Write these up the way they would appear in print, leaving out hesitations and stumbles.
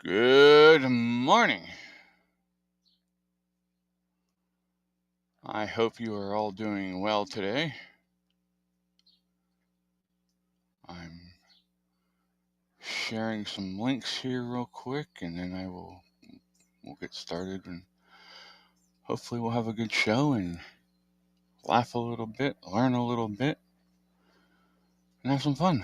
Good morning. I hope you are all doing well today. I'm sharing some links here real quick, and then we'll get started, and hopefully we'll have a good show and laugh a little bit, learn a little bit, and have some fun.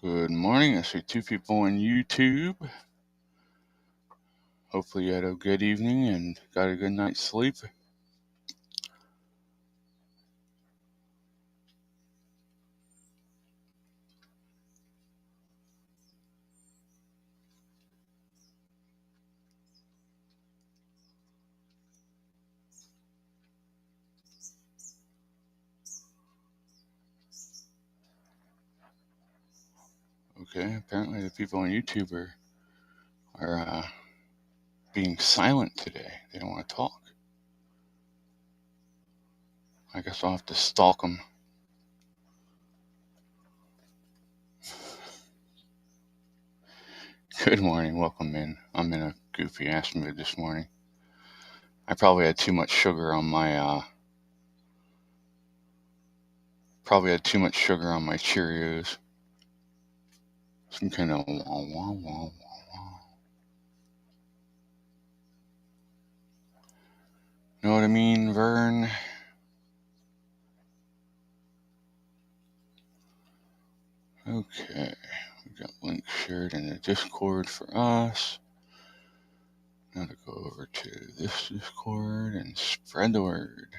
Good morning. I see two people on YouTube. Hopefully you had a good evening and got a good night's sleep. Okay, apparently the people on YouTube are being silent today. They don't want to talk. I guess I'll have to stalk them. Good morning, welcome in. I'm in a goofy ass mood this morning. I probably had too much sugar on my Cheerios. Some kind of wah wah wah wah wah. Know what I mean, Vern? Okay, we got links shared in the Discord for us. Now to go over to this Discord and spread the word.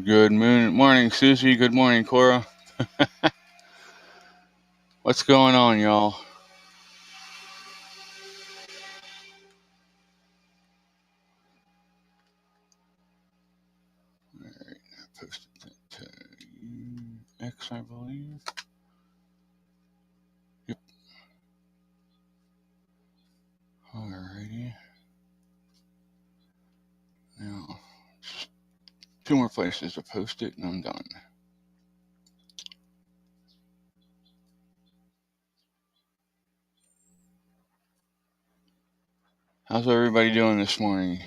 Good morning, Susie. Good morning, Cora. What's going on, y'all? Alright, I posted that to X, I believe. Yep. Alrighty. Now, just 2 more places to post it, and I'm done. How's everybody doing this morning?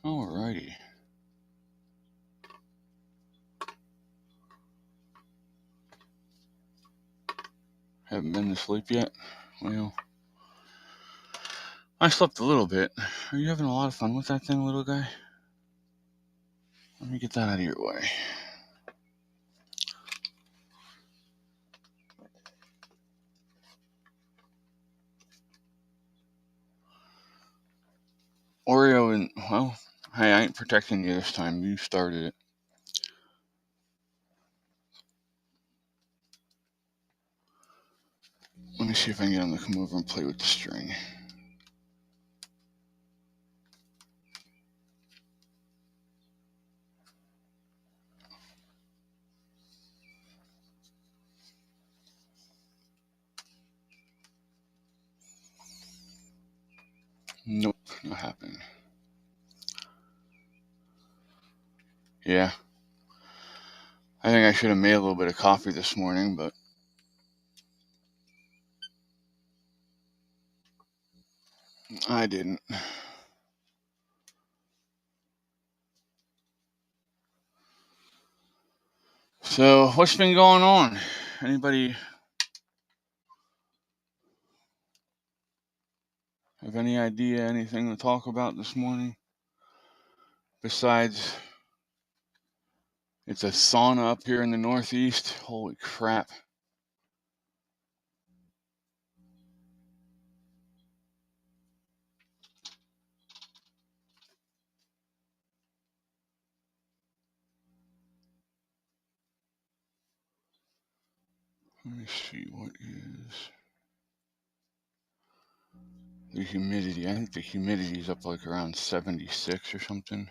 Alrighty. Haven't been to sleep yet? Well, I slept a little bit. Are you having a lot of fun with that thing, little guy? Let me get that out of your way. Oreo and, well, hey, I ain't protecting you this time. You started it. Let me see if I can get him to come over and play with the string. Nope, not happening. Yeah. I think I should have made a little bit of coffee this morning, but I didn't. So, what's been going on? Anybody have any idea, anything to talk about this morning? Besides, it's a sauna up here in the Northeast. Holy crap. Let me see, what is the humidity? I think the humidity is up like around 76 or something.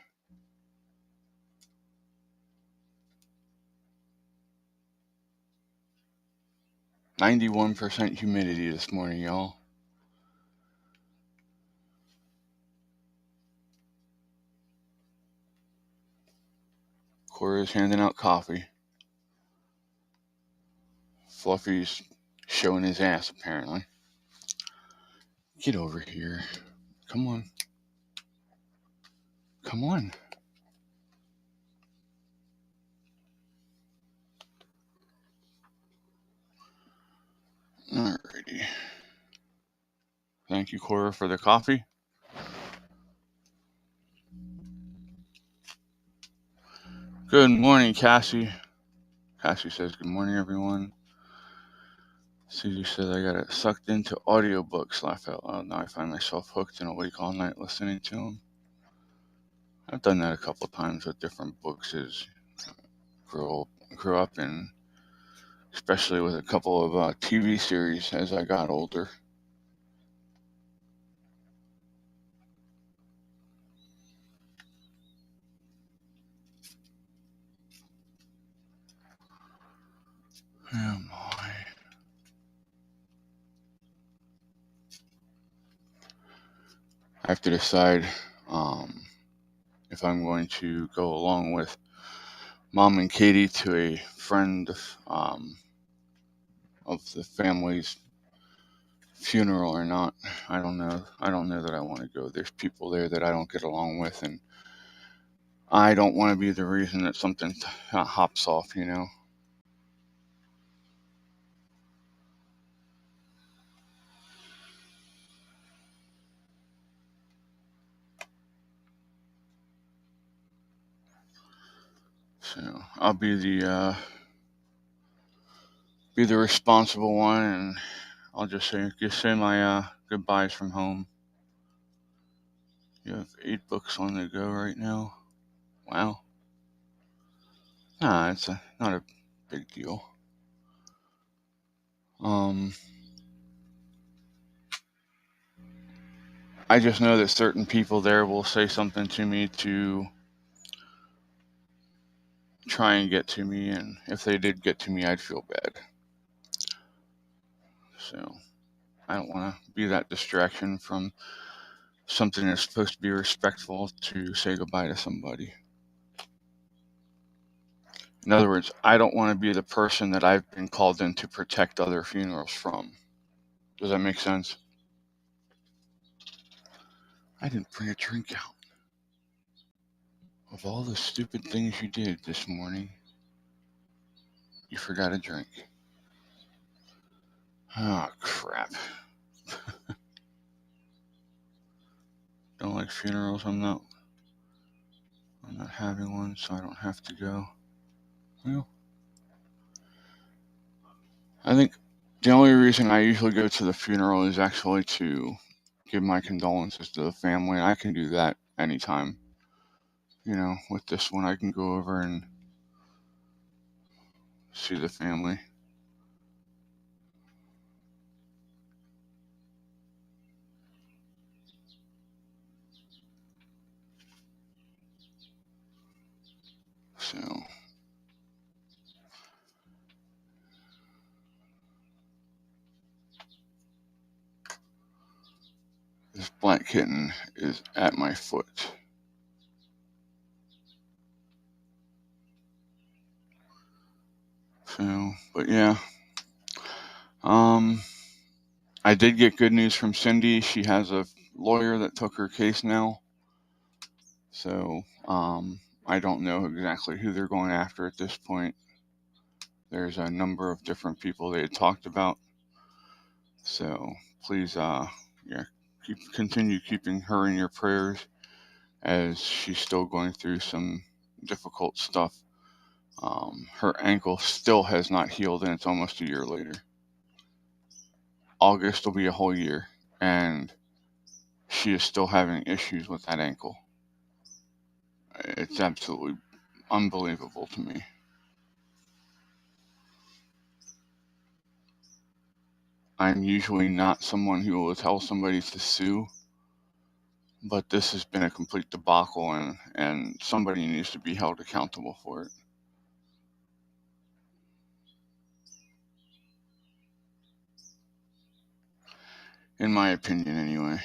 %91 humidity this morning, y'all. Cora's handing out coffee. Fluffy's showing his ass, apparently. Get over here. Come on. Come on. Alrighty. Thank you, Cora, for the coffee. Good morning, Cassie. Cassie says, good morning, everyone. Susie says, I got sucked into audiobooks. Laugh out loud. Now I find myself hooked and awake all night listening to them. I've done that a couple times with different books as grew up in, especially with a couple of TV series as I got older. Oh my. I have to decide if I'm going to go along with Mom and Katie to a friend of the family's funeral or not. I don't know. I don't know that I want to go. There's people there that I don't get along with, and I don't want to be the reason that something hops off, you know. So I'll be the responsible one, and I'll just say my goodbyes from home. You have 8 books on the go right now. Wow. Nah, it's not a big deal. I just know that certain people there will say something to me to try and get to me, and if they did get to me, I'd feel bad. So I don't want to be that distraction from something that's supposed to be respectful to say goodbye to somebody. In other words, I don't want to be the person that I've been called in to protect other funerals from. Does that make sense? I didn't bring a drink out. Of all the stupid things you did this morning, you forgot a drink. Oh, crap. Don't like funerals. I'm not having one, so I don't have to go. Well, I think the only reason I usually go to the funeral is actually to give my condolences to the family. I can do that anytime. You know, with this one, I can go over and see the family. black kitten is at my foot. So, but yeah. I did get good news from Cindy. She has a lawyer that took her case now. So, I don't know exactly who they're going after at this point. There's a number of different people they had talked about. So please, continue keeping her in your prayers as she's still going through some difficult stuff. Her ankle still has not healed, and it's almost a year later. August will be a whole year, and she is still having issues with that ankle. It's absolutely unbelievable to me. I'm usually not someone who will tell somebody to sue, but this has been a complete debacle, and somebody needs to be held accountable for it. In my opinion, anyway.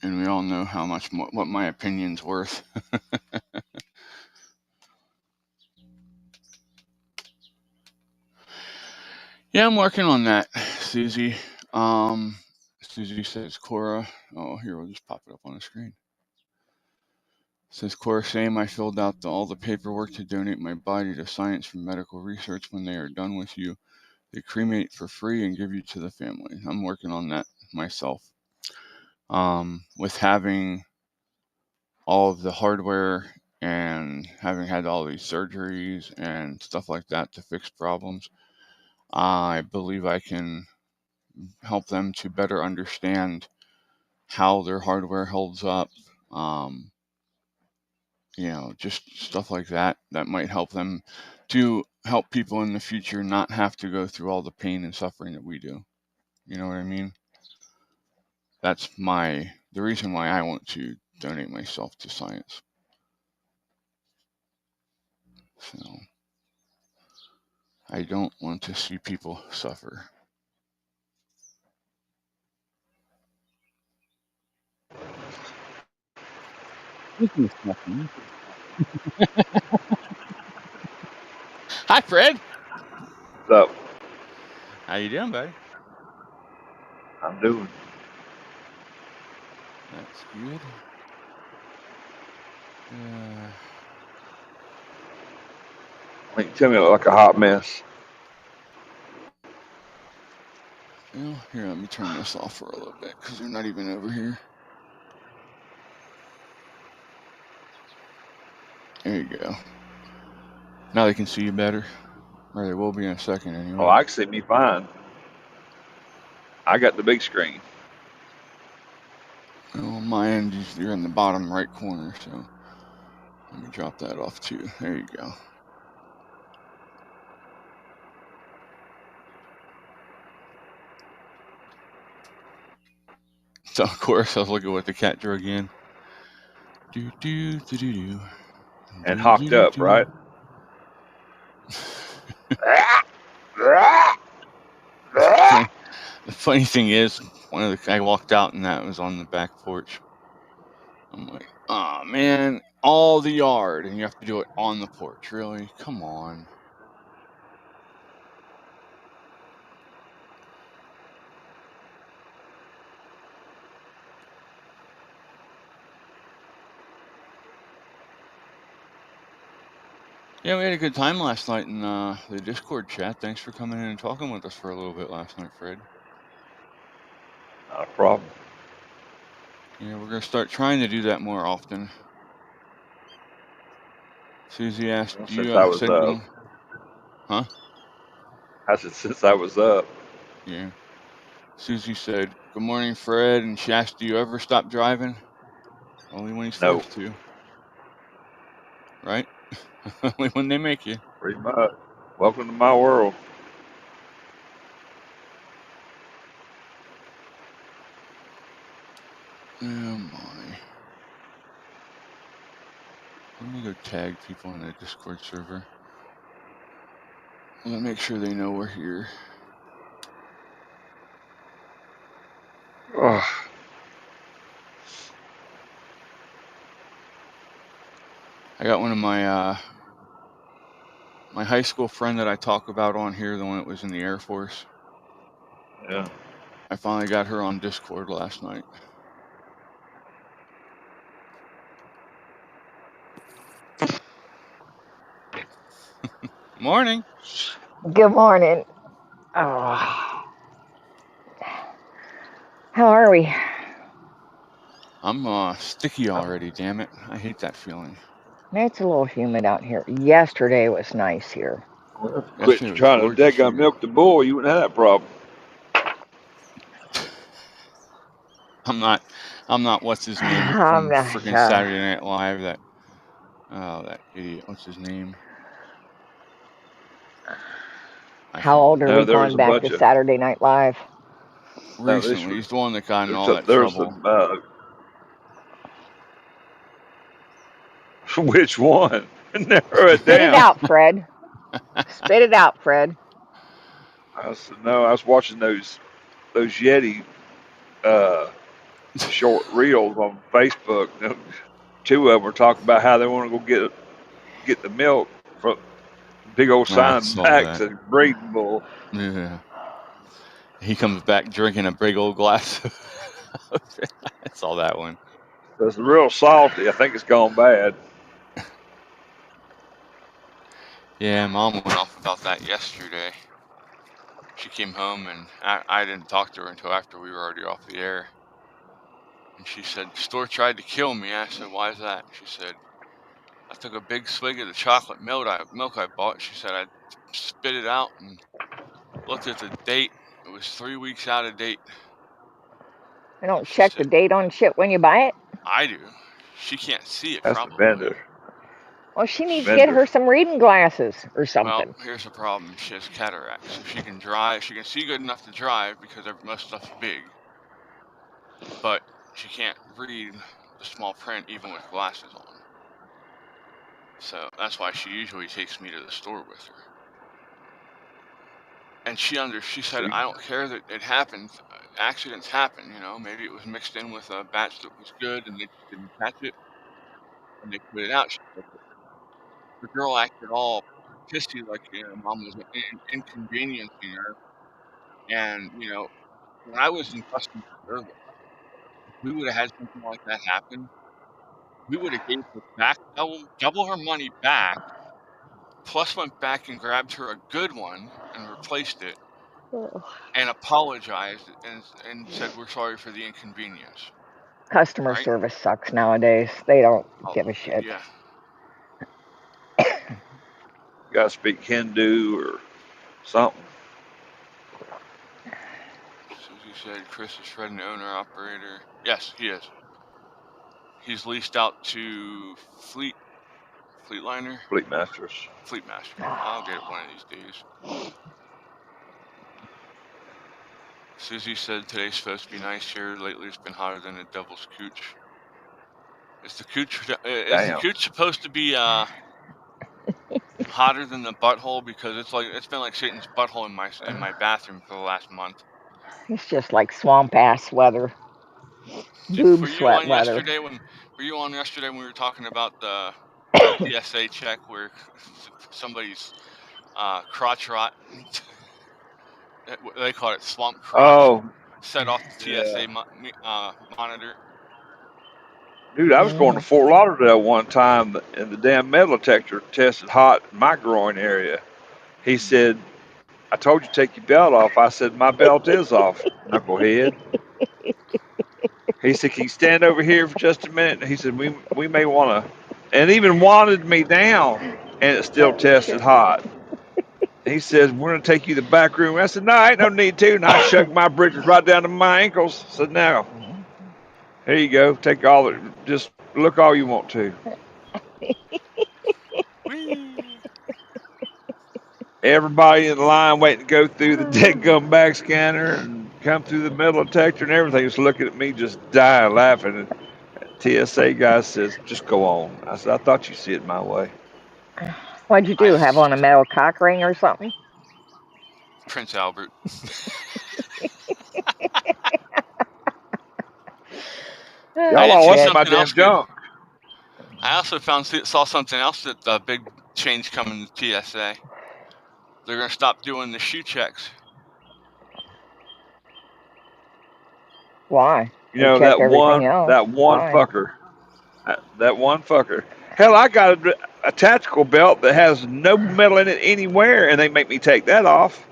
And we all know how much what my opinion's worth. Yeah, I'm working on that, Susie. Susie says, Cora. Oh, here, we'll just pop it up on the screen. Says, Cora, same. I filled out all the paperwork to donate my body to science for medical research. When they are done with you, they cremate for free and give you to the family. I'm working on that myself. With having all of the hardware and having had all these surgeries and stuff like that to fix problems, I believe I can help them to better understand how their hardware holds up. Just stuff like that might help them to help people in the future not have to go through all the pain and suffering that we do. You know what I mean? That's the reason why I want to donate myself to science. So I don't want to see people suffer. Hi, Fred. What's up? How you doing, buddy? I'm doing. That's good. You tell me I look like a hot mess. Well, here, let me turn this off for a little bit because they're not even over here. There you go. Now they can see you better. Or they will be in a second anyway. Oh, I can see me fine. I got the big screen. Well, on my end, you're in the bottom right corner, so let me drop that off too. There you go. So, of course, I was looking what the cat drew again. And hocked up, right? The funny thing is, I walked out and that was on the back porch. I'm like, oh man, all the yard, and you have to do it on the porch. Really? Come on. Yeah, we had a good time last night in the Discord chat. Thanks for coming in and talking with us for a little bit last night, Fred. Not a problem. Yeah, we're going to start trying to do that more often. Susie asked, Well, do you since I was said up. Huh? I said, since I was up. Yeah. Susie said, good morning, Fred, and she asked, do you ever stop driving? Only when he's No. forced to. Right? Only when they make you. Pretty much. Welcome to my world. Oh my. Let me go tag people in the Discord server. Let me make sure they know we're here. I got one of my my high school friend that I talk about on here, the one that was in the Air Force. Yeah. I finally got her on Discord last night. Morning. Good morning. Oh, how are we? I'm sticky already, damn it. I hate that feeling. It's a little humid out here. Yesterday was nice here. Well, quit Yesterday was trying to gorgeous daggone here. milk the bull. You wouldn't have that problem. I'm not what's his name I'm from not, freaking Saturday Night Live, that idiot. What's his name? I how old forget. are No, we there was going a back bunch to of. Saturday Night Live? No, this Recently, was. he's the one that got in all that There was trouble. some. Which one? Narrow it Spit it down. out, Fred. Spit it out, Fred. I was watching those Yeti uh, short reels on Facebook. Two of them were talking about how they want to go get the milk from big old I sign saw back that. says breeding bull. Yeah. He comes back drinking a big old glass of it. I saw that one. It's real salty. I think it's gone bad. Yeah, Mom went off about that yesterday. She came home and I didn't talk to her until after we were already off the air. And she said, the store tried to kill me. I said, why is that? She said, I took a big swig of the chocolate milk I bought. She said, I spit it out and looked at the date. It was 3 weeks out of date. I don't She check the said, date on shit when you buy it. I do. She can't see it, That's the probably. vendor. Well, she needs to get Vendor. her some reading glasses or Well, something. here's the problem. She has cataracts, so she can drive. She can see good enough to drive because most stuff's big, but she can't read the small print even with glasses on. So that's why she usually takes me to the store with her. And she said, See? I don't care that it happens. Accidents happen, Maybe it was mixed in with a batch that was good and they just didn't catch it and they put it out. She said, the girl acted all pissy like Mom was inconveniencing her. And when I was in customer service, if we would have had something like that happen, we would have gave her back double her money back, plus went back and grabbed her a good one and replaced it and apologized and said we're sorry for the inconvenience. Customer Right? service sucks nowadays. They don't Oh, give a shit. yeah. You got to speak Hindu or something. Susie said Chris is Fred, an owner operator. Yes, he is. He's leased out to Fleetliner? Fleet Masters. Fleetmaster. I'll get it one of these days. Susie said today's supposed to be nice here. Lately it's been hotter than a devil's cooch. Is the cooch supposed to be hotter than the butthole? Because it's been like Satan's butthole in my bathroom for the last month. It's just like swamp ass weather. Boob sweat weather. Were you on yesterday when we were talking about the TSA check where somebody's crotch rot? They call it swamp crotch. Oh, Set off the TSA yeah. monitor. Dude, I was going to Fort Lauderdale one time and the damn metal detector tested hot in my groin area. He said, I told you to take your belt off. I said, my belt is off, knucklehead. He said, can you stand over here for just a minute? He said, we may want to, and even wanted me down, and it still tested hot. He says, we're going to take you to the back room. I said, no, ain't no need to. And I shoved my britches right down to my ankles. I said, now, here you go. Take all it. Just look all you want to. Everybody in the line waiting to go through the dead gum bag scanner and come through the metal detector and everything was looking at me just dying laughing. And TSA guy says, just go on. I said, I thought you'd see it my way. What'd you do? Have on a metal cock ring or something? Prince Albert. Y'all all up my damn junk. I also saw something else that the big change coming to TSA. They're gonna stop doing the shoe checks. Why? You They know check everything else. that one Why? fucker, that one fucker. Hell, I got a tactical belt that has no metal in it anywhere, and they make me take that off.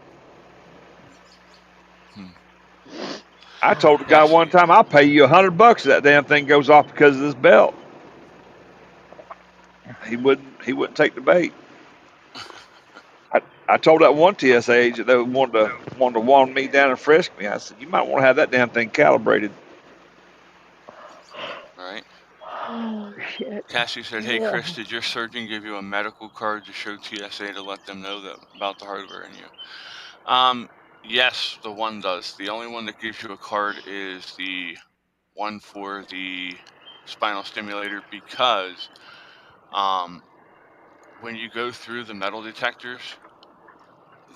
I told the guy one Cassie, time, I'll pay you $100 if that damn thing goes off because of this belt. He wouldn't take the bait. I told that one TSA agent that wanted to wand me down and frisk me. I said, you might want to have that damn thing calibrated. right? Oh shit. Cassie said, "Hey Ugh. Chris, did your surgeon give you a medical card to show TSA to let them know about the hardware in you?" Yes, the one does. The only one that gives you a card is the one for the spinal stimulator, because when you go through the metal detectors,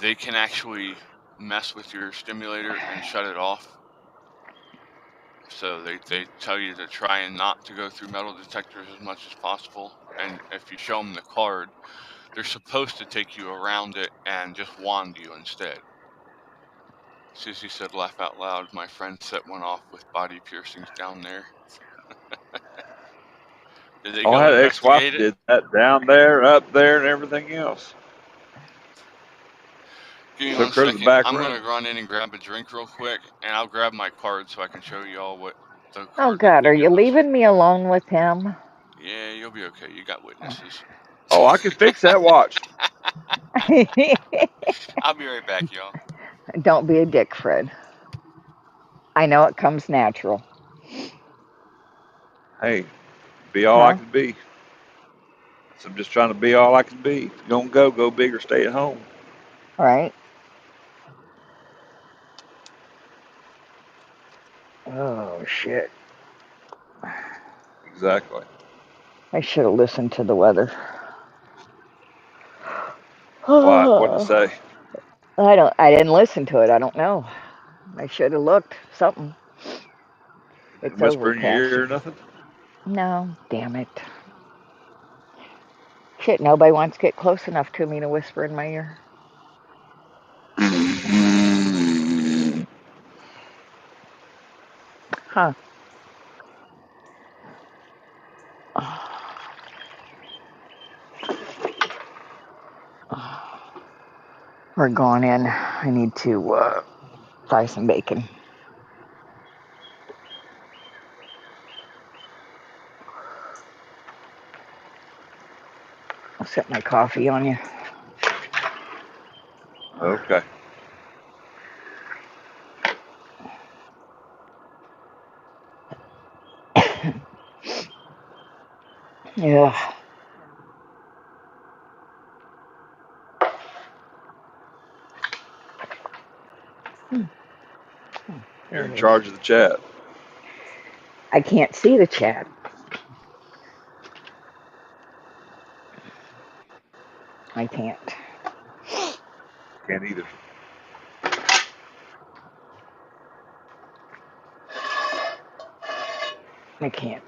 they can actually mess with your stimulator and shut it off. So they tell you to try and not to go through metal detectors as much as possible. And if you show them the card, they're supposed to take you around it and just wand you instead. Susie said, laugh out loud. My friend set one off with body piercings down there. Did they I go had an ex-wife investigate it? did that down there, up there, and everything else. Give me Took 1 her to the second. back I'm room. going to run in and grab a drink real quick, and I'll grab my card so I can show you all what the Oh card that God, they are you give us. leaving me alone with him? Yeah, you'll be okay. You got witnesses. Oh, I can fix that. Watch. I'll be right back, y'all. Don't be a dick, Fred. I know it comes natural. Hey, be all I Huh? can be. So I'm just trying to be all I can be. If you're going to go big or stay at home. Right? Oh shit. Exactly. I should have listened to the weather. Why? What'd it say? I didn't listen to it. I don't know. I should have looked. Something. Did it It's whisper in your overcast. ear or nothing? No, damn it. Shit, nobody wants to get close enough to me to whisper in my ear. Huh. We're going in. I need to fry some bacon. I'll set my coffee on you. Okay. Yeah. You're in charge of the chat. I can't see the chat. I can't. Can't either. I can't.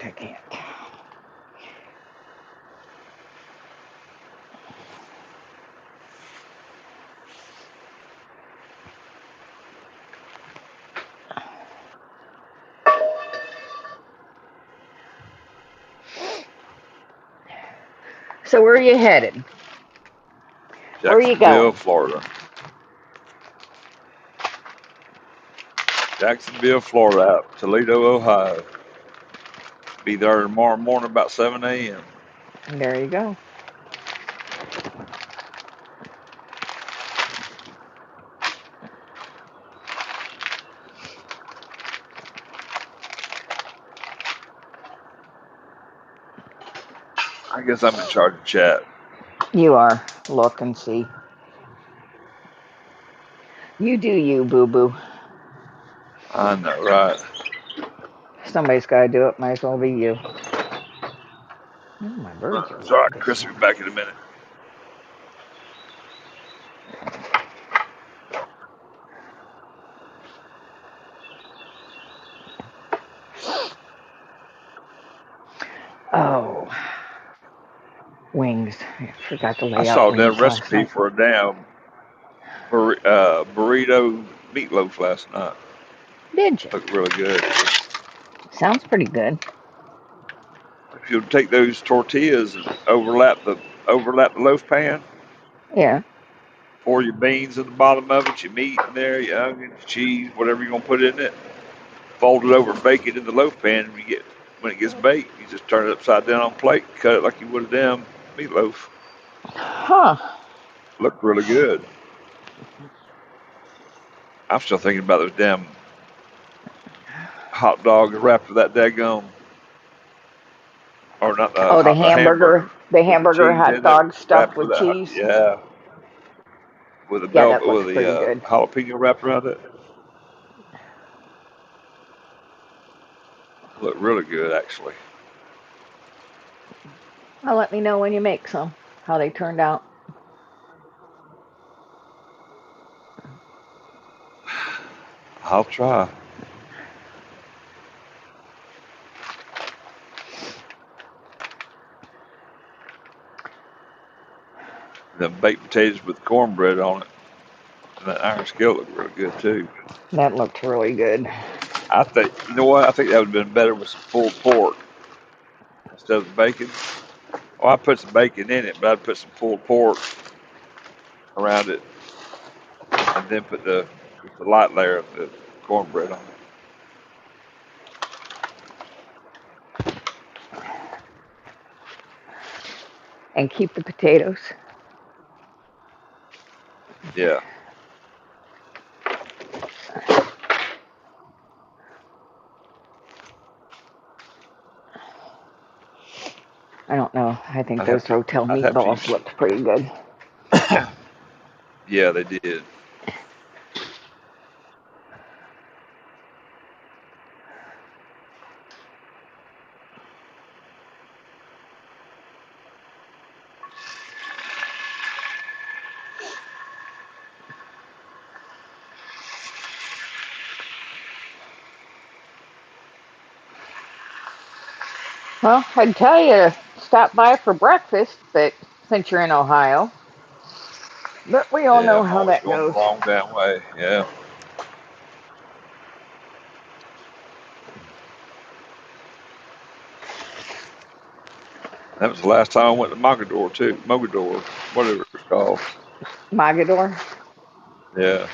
So where are you headed? Where are you Jacksonville, going? Florida. Jacksonville, Florida, out Toledo, Ohio. Be there tomorrow morning about 7 a.m. There you go. I guess I'm in charge of chat. You are. Look and see. You do you, boo-boo. I know, right? Somebody's got to do it. Might as well be you. Oh, my birds are It's all right. loud. Chris will be back in a minute. Oh. Wings. I forgot to I lay out saw a damn wings last recipe night. for a damn burrito meatloaf last night. Did you? Looked really good. Sounds pretty good. If you take those tortillas and overlap the loaf pan, Yeah. pour your beans in the bottom of it, your meat in there, your onions, cheese, whatever you're gonna put in it, fold it over and bake it in the loaf pan. And when it gets baked, you just turn it upside down on a plate, cut it like you would a damn meatloaf. Huh. Looked really good. I'm still thinking about those damn hot dogs wrapped with that daggone, or not Oh, the the hamburger. hamburger The with the hamburger cheese hot in it, dog stuffed wrapped with with that, cheese. yeah, with Yeah, that looks the pretty good. jalapeno wrapped around it. Looked really good, actually. Well, let me know when you make some, how they turned out. I'll try. Them baked potatoes with cornbread on it, and that iron skillet looked really good too. That looked really good. I think, you know what? I think that would have been better with some pulled pork instead of the bacon. Oh, I put some bacon in it, but I'd put some pulled pork around it, and then put the light layer of the cornbread on it. And keep the potatoes. Yeah. I don't know. I think I'd have those to. Rotel I'd have to meatballs use. looked pretty good. Yeah, they did. Well, I'd tell you to stop by for breakfast, but since you're in Ohio, but we all Yeah, know I'm how always that going the goes. wrong damn way. Yeah. That was the last time I went to Mogador too. Mogador, whatever it's called. Magador? Yeah.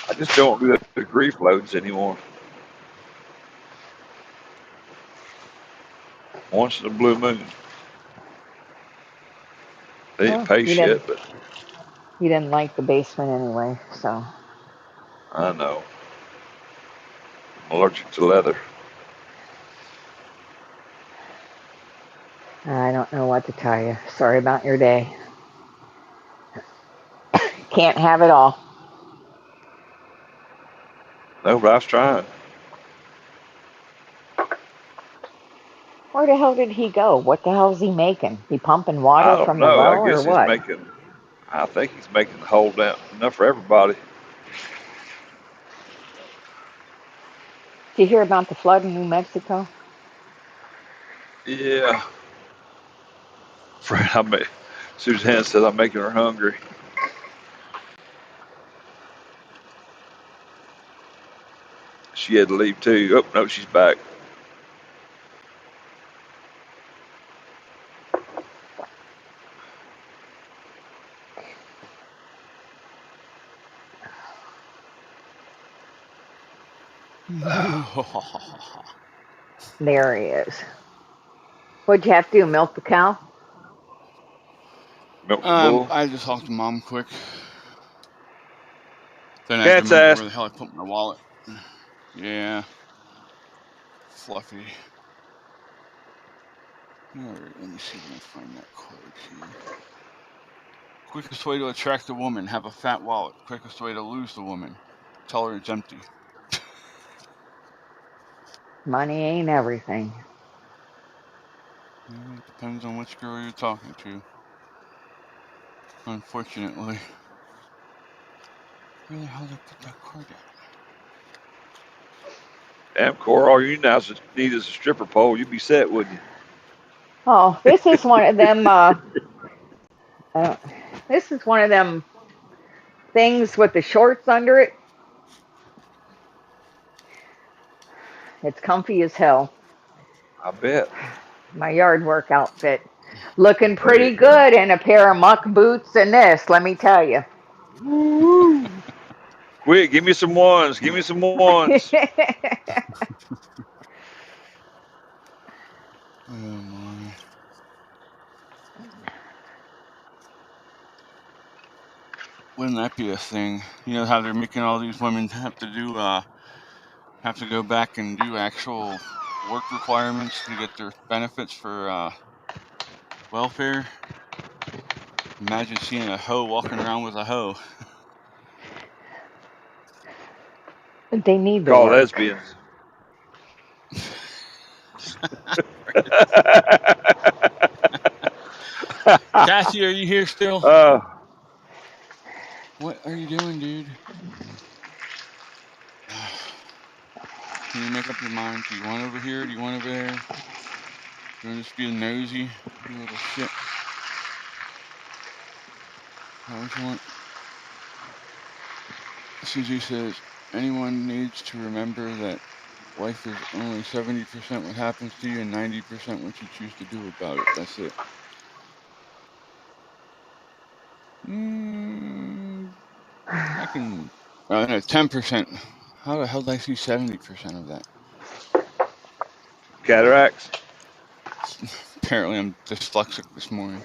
I just don't do the grief loads anymore. Once in a blue moon. They didn't Well, pay shit, but you didn't like the basement anyway, so I know. I'm allergic to leather. I don't know what to tell you. Sorry about your day. Can't have it all. No, but I was trying. Where the hell did he go? What the hell is he making? He pumping I water don't from the know. I well or guess he's what? making. I think he's making the whole damn enough for everybody. Did you hear about the flood in New Mexico? Yeah. Fred, Suzanne said I'm making her hungry. She had to leave too. Oh no, she's back. There he is. What'd you have to do? Milk the cow? Milk the bull. I just talked to Mom quick. Then I had to Cat's remember ass. where the hell I put my wallet. Yeah. Fluffy. Alright, let me see if I can find that quote here. Quickest way to attract a woman, have a fat wallet. Quickest way to lose the woman, tell her it's empty. Money ain't everything. Yeah, it depends on which girl you're talking to. Unfortunately. Where the hell did I put that card at? Amcor, all you now need is a stripper pole. You'd be set, wouldn't you? Oh, this is one of them. Uh, this is one of them things with the shorts under it. It's comfy as hell. I bet. My yard work outfit. Looking There you pretty go. good in a pair of muck boots and this, let me tell you. Woo! Quick, give me some ones. Give me some ones. Oh my. Wouldn't that be a thing? You know how they're making all these women have to go back and do actual work requirements to get their benefits for welfare. Imagine seeing a hoe walking around with a hoe. They need to Call work. lesbians. Cassie, are you here still? uh, What are you doing, dude? Can you make up your mind? Do you want over here? Do you want over there? Do you want to just be nosy? You little shit. Is that what you want? Susie says, anyone needs to remember that life is only 70% what happens to you and 90% what you choose to do about it. That's it. I can. No, 10%. How the hell did I see 70% of that? cataracts. Apparently, I'm dyslexic this morning.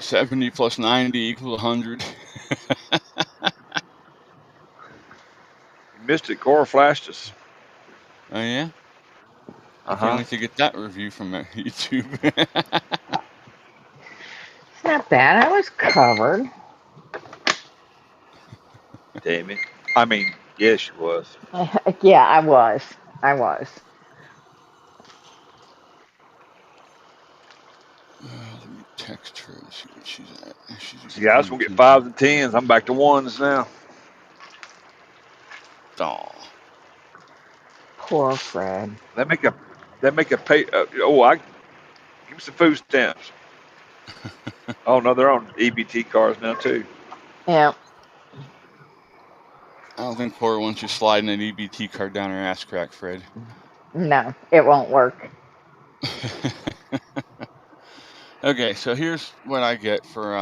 70 plus 90 equals 100. You missed it. Cora flashed us. Oh, yeah? I Uh can't huh. wait to get that review from YouTube. It's not bad. I was covered. Damn it. I mean, yes, she was. Yeah, I was. I was. Let me text her and see what she's at. She's See, I was paying gonna get attention. 5s and 10s. I'm back to 1s now. Aw. Poor Fred. They make a pay. I give me some food stamps. Oh no, they're on EBT cards now too. Yeah. I don't think Cora wants you sliding an EBT card down her ass crack, Fred. No, it won't work. Okay, so here's what I get for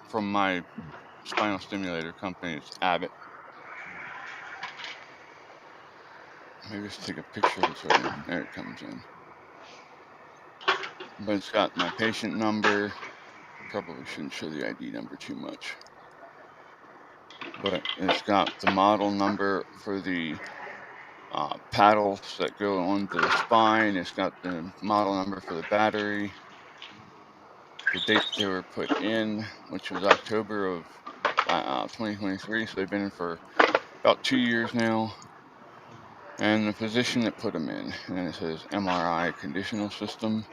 from my spinal stimulator company. It's Abbott. Maybe just take a picture of it so there it comes in. But it's got my patient number. Probably shouldn't show the ID number too much. But it's got the model number for the paddles that go onto the spine. It's got the model number for the battery. The date they were put in, which was October of 2023. So they've been in for about 2 years now. And the physician that put them in. And then it says MRI conditional system.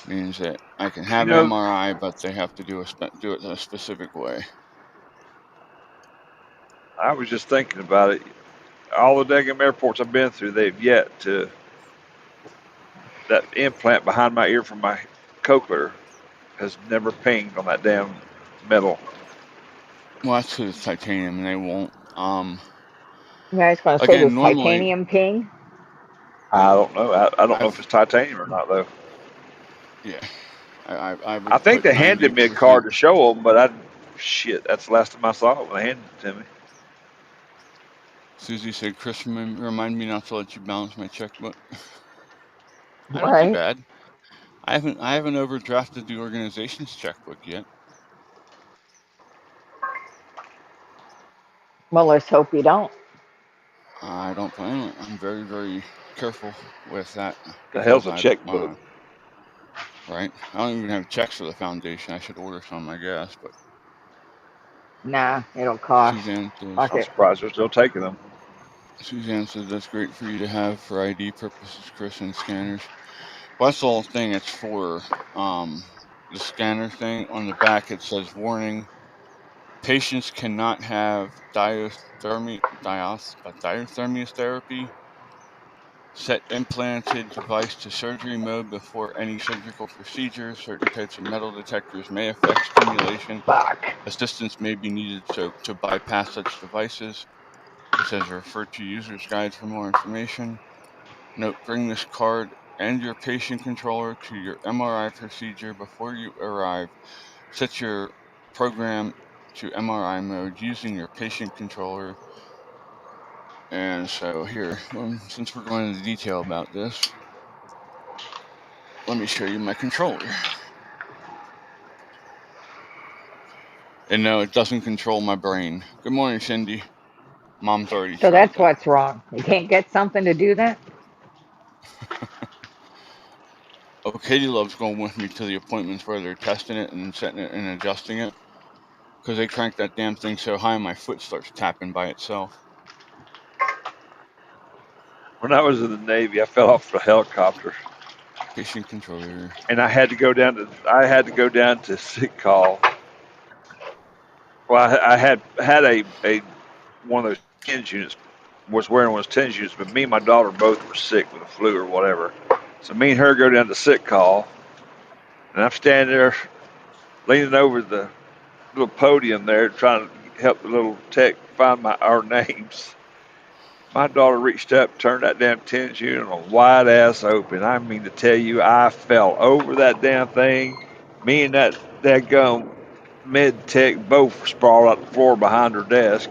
Means that I can You have an know, MRI, but they have to do it in a specific way. I was just thinking about it. All the daggum airports I've been through, they've yet to that implant behind my ear from my cochlear has never pinged on that damn metal. Well, that's because it's titanium, and they won't. Yeah, I was going to say, Again, does normally, titanium ping? I don't know. I don't know if I've it's titanium or not though. yeah, I I would think put they handed me a 90%. card to show them, but that's the last time I saw it when they handed it to me. Susie said, "Chris, remind me not to let you balance my checkbook." I don't do Right. bad. I haven't overdrafted the organization's checkbook yet. Well, let's hope you don't. I don't plan on it. I'm very, very careful with that The because hell's a I don't checkbook? want to. Right? I don't even have checks for the foundation. I should order some, I guess. But Nah, it'll cost. Suzanne says, Fuck I'm it. surprised they're still taking them. that's great for you to have for ID purposes, Chris, and scanners. Well, that's the whole thing. It's for the scanner thing. On the back, it says warning. patients cannot have diathermy therapy. Set implanted device to surgery mode before any surgical procedure. Certain types of metal detectors may affect stimulation. Fuck. Assistance may be needed to bypass such devices. It says refer to user's guide for more information. Note, bring this card and your patient controller to your MRI procedure before you arrive. Set your program to MRI mode using your patient controller. And so here, since we're going into detail about this, let me show you my controller. And no, it doesn't control my brain. Good morning, Cindy. Mom's already So tried that's that. what's wrong. You can't get something to do that? Oh, Katie loves going with me to the appointments where they're testing it and setting it and adjusting it. Because they crank that damn thing so high my foot starts tapping by itself. When I was in the Navy, I fell off a helicopter, Patient controller. and I had to go down to sick call. Well, I had a one of those TENS units, was wearing one of those TENS units, but me and my daughter both were sick with the flu or whatever. So me and her go down to sick call, and I'm standing there leaning over the little podium there trying to help the little tech find our names. My daughter reached up, turned that damn TENS unit on wide ass open. I mean to tell you, I fell over that damn thing. Me and that gum med tech both sprawled out the floor behind her desk.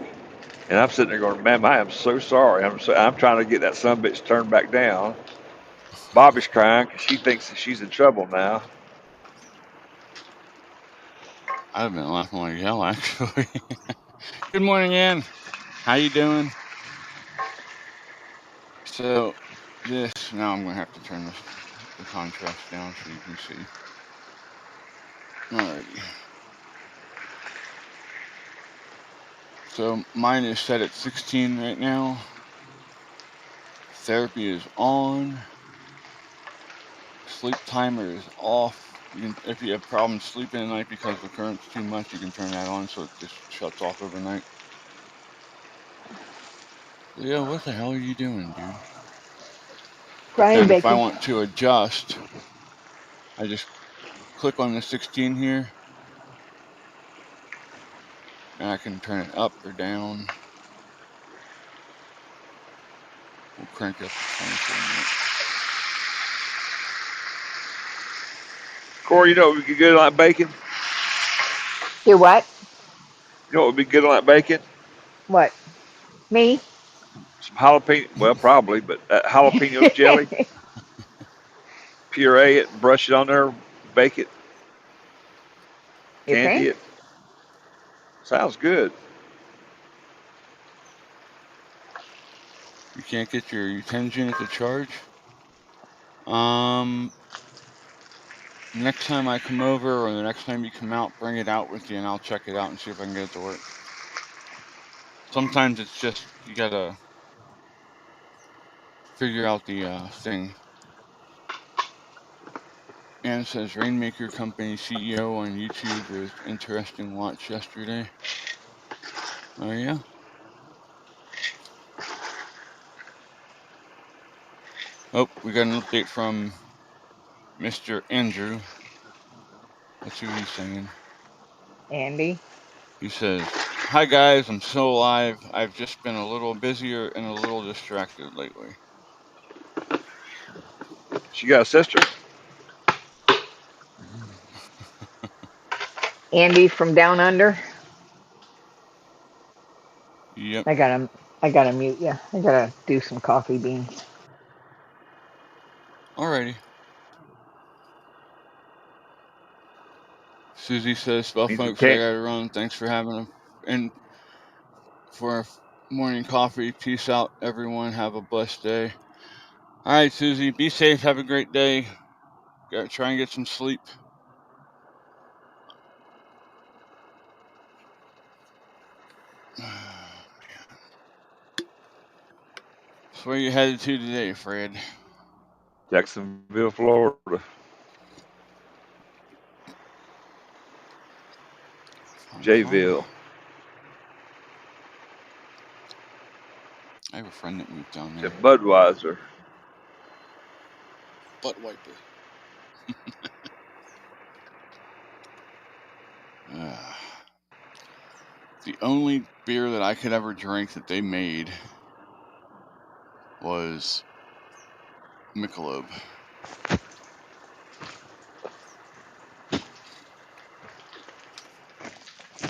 And I'm sitting there going, ma'am, I am so sorry. I'm trying to get that sumbitch turned back down. Bobby's crying because she thinks that she's in trouble now. I've been laughing like hell, actually. Good morning, Ann. How you doing? So, now I'm going to have to turn the contrast down so you can see. Alrighty. So, mine is set at 16 right now. Therapy is on. Sleep timer is off. If you have problems sleeping at night because the current's too much, you can turn that on so it just shuts off overnight. Yeah, what the hell are you doing, dude? Frying And if I bacon. want to adjust, I just click on the 16 here, and I can turn it up or down. We'll crank it up to 24 minutes. Corey, you know what would be good like bacon? Do what? You know what would be good like bacon? What? Me? Some jalapeno, well, probably, but jalapeno jelly. Puree it, brush it on there, bake it, You candy think? it. Sounds good. You can't get your 10 unit to charge? Next time I come over or the next time you come out, bring it out with you and I'll check it out and see if I can get it to work. Sometimes it's just, you gotta figure out the thing. Ann says, Rainmaker Company CEO on YouTube with interesting watch yesterday. Oh, yeah? Oh, we got an update from Mr. Andrew. Let's see what he's saying. Andy? He says, hi guys, I'm still alive. I've just been a little busier and a little distracted lately. She got a sister? Andy from down under? Yep. I gotta mute you. I gotta do some coffee beans. Alrighty. Susie says, well, Means we folks, I can't. gotta run. Thanks for having for morning coffee. Peace out, everyone. Have a blessed day. All right, Susie, be safe. Have a great day. Gotta try and get some sleep. So where you headed to today, Fred? Jacksonville, Florida. Florida. Jayville. I have a friend that moved down It's there. a Budweiser. Butt wiper. The only beer that I could ever drink that they made was Michelob.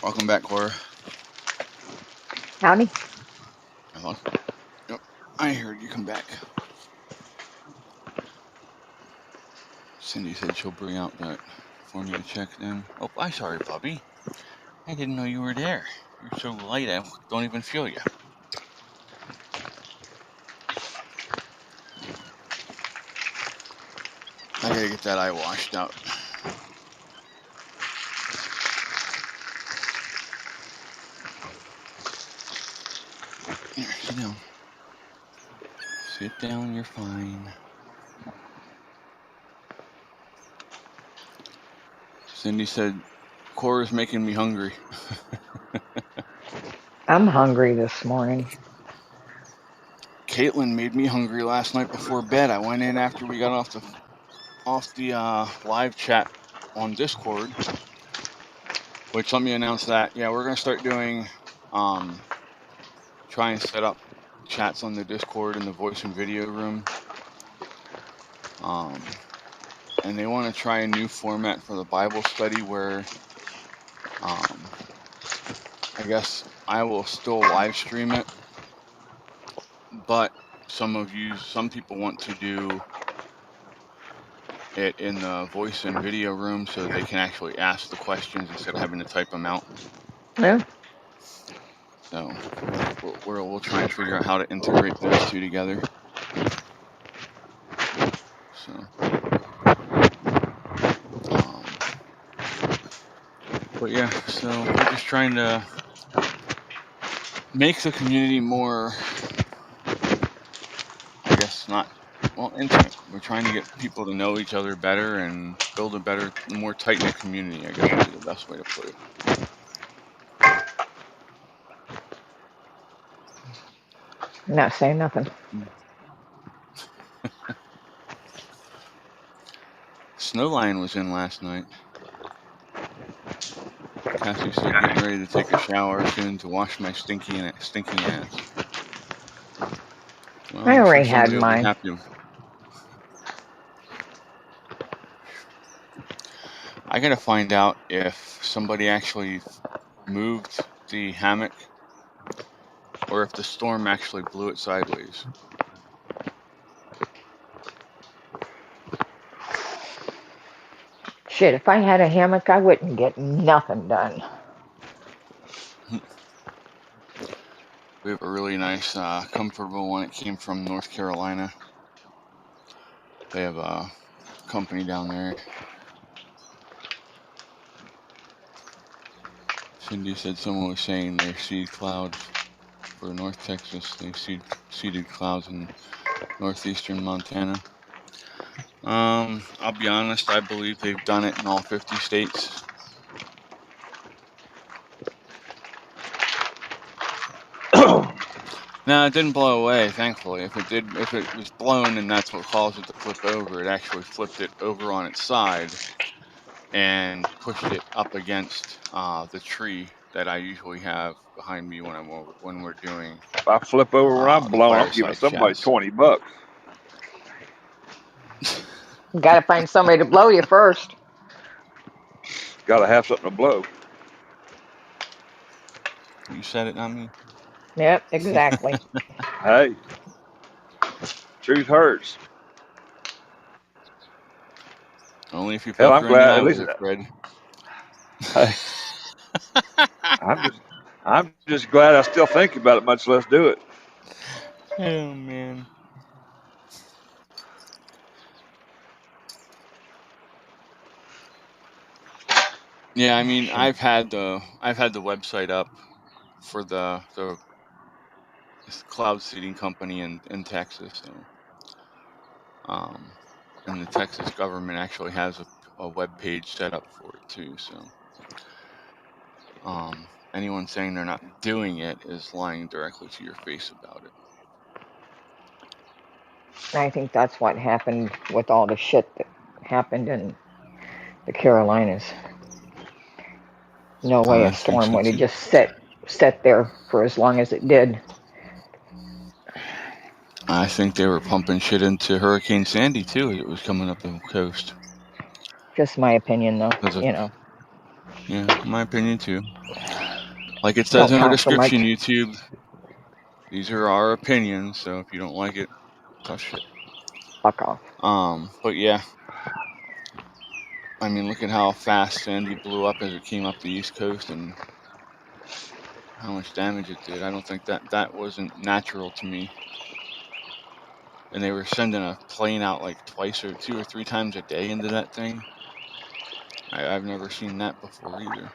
Welcome back, Cora. Howdy. Hello. Yep, I heard you come back. Cindy said she'll bring out that for me to check then. Oh, I'm sorry, Bubby. I didn't know you were there. You're so light, I don't even feel you. I gotta get that eye washed out. Here, sit down. Sit down, you're fine. Cindy said, Cora's making me hungry. I'm hungry this morning. Caitlin made me hungry last night before bed. I went in after we got off the live chat on Discord. Which, let me announce that. Yeah, we're gonna start doing try and set up chats on the Discord in the voice and video room. And they want to try a new format for the Bible study where I guess I will still live stream it, but some people want to do it in the voice and video room so they can actually ask the questions instead of having to type them out. Yeah. So we'll try and figure out how to integrate those two together. So, but yeah, so we're just trying to make the community more, I guess, intimate. We're trying to get people to know each other better and build a better, more tight-knit community, I guess would be the best way to put it. Not saying nothing. Snowline was in last night. Cassie said, getting ready to take a shower soon to wash my stinking ass. Well, I I'm already sure had somebody will be mine. happy. I gotta find out if somebody actually moved the hammock or if the storm actually blew it sideways. Shit, if I had a hammock, I wouldn't get nothing done. We have a really nice, comfortable one. It came from North Carolina. They have a company down there. Cindy said someone was saying they seed clouds for North Texas. They seeded clouds in northeastern Montana. I'll be honest, I believe they've done it in all 50 states. No, it didn't blow away, thankfully. If it was blown and that's what caused it to flip over, it actually flipped it over on its side and pushed it up against the tree that I usually have behind me when we're doing. If I flip over when I'm blown, I'm giving somebody chats. $20. You gotta find somebody to blow you first. Gotta have something to blow. You said it, not me. Yep, exactly. Hey, truth hurts. Only if you Hell, poke I'm her in the glad eye at with least. it, Fred. I'm just glad I still think about it, much less do it. Oh man. Yeah, I mean, I've had the website up for the cloud seeding company in Texas. So, and the Texas government actually has a web page set up for it too. So, anyone saying they're not doing it is lying directly to your face about it. And I think that's what happened with all the shit that happened in the Carolinas. No way a I think storm so would have too. just set there for as long as it did. I think they were pumping shit into Hurricane Sandy too as it was coming up the coast. Just my opinion, though. Because of, You know, yeah, my opinion too. Like it says don't in our count for description, much. YouTube, these are our opinions, so if you don't like it, tough shit. Fuck off. But yeah, I mean, look at how fast Sandy blew up as it came up the East Coast and how much damage it did. I don't think that wasn't natural to me. And they were sending a plane out like twice or 2 or 3 times a day into that thing. I've never seen that before either.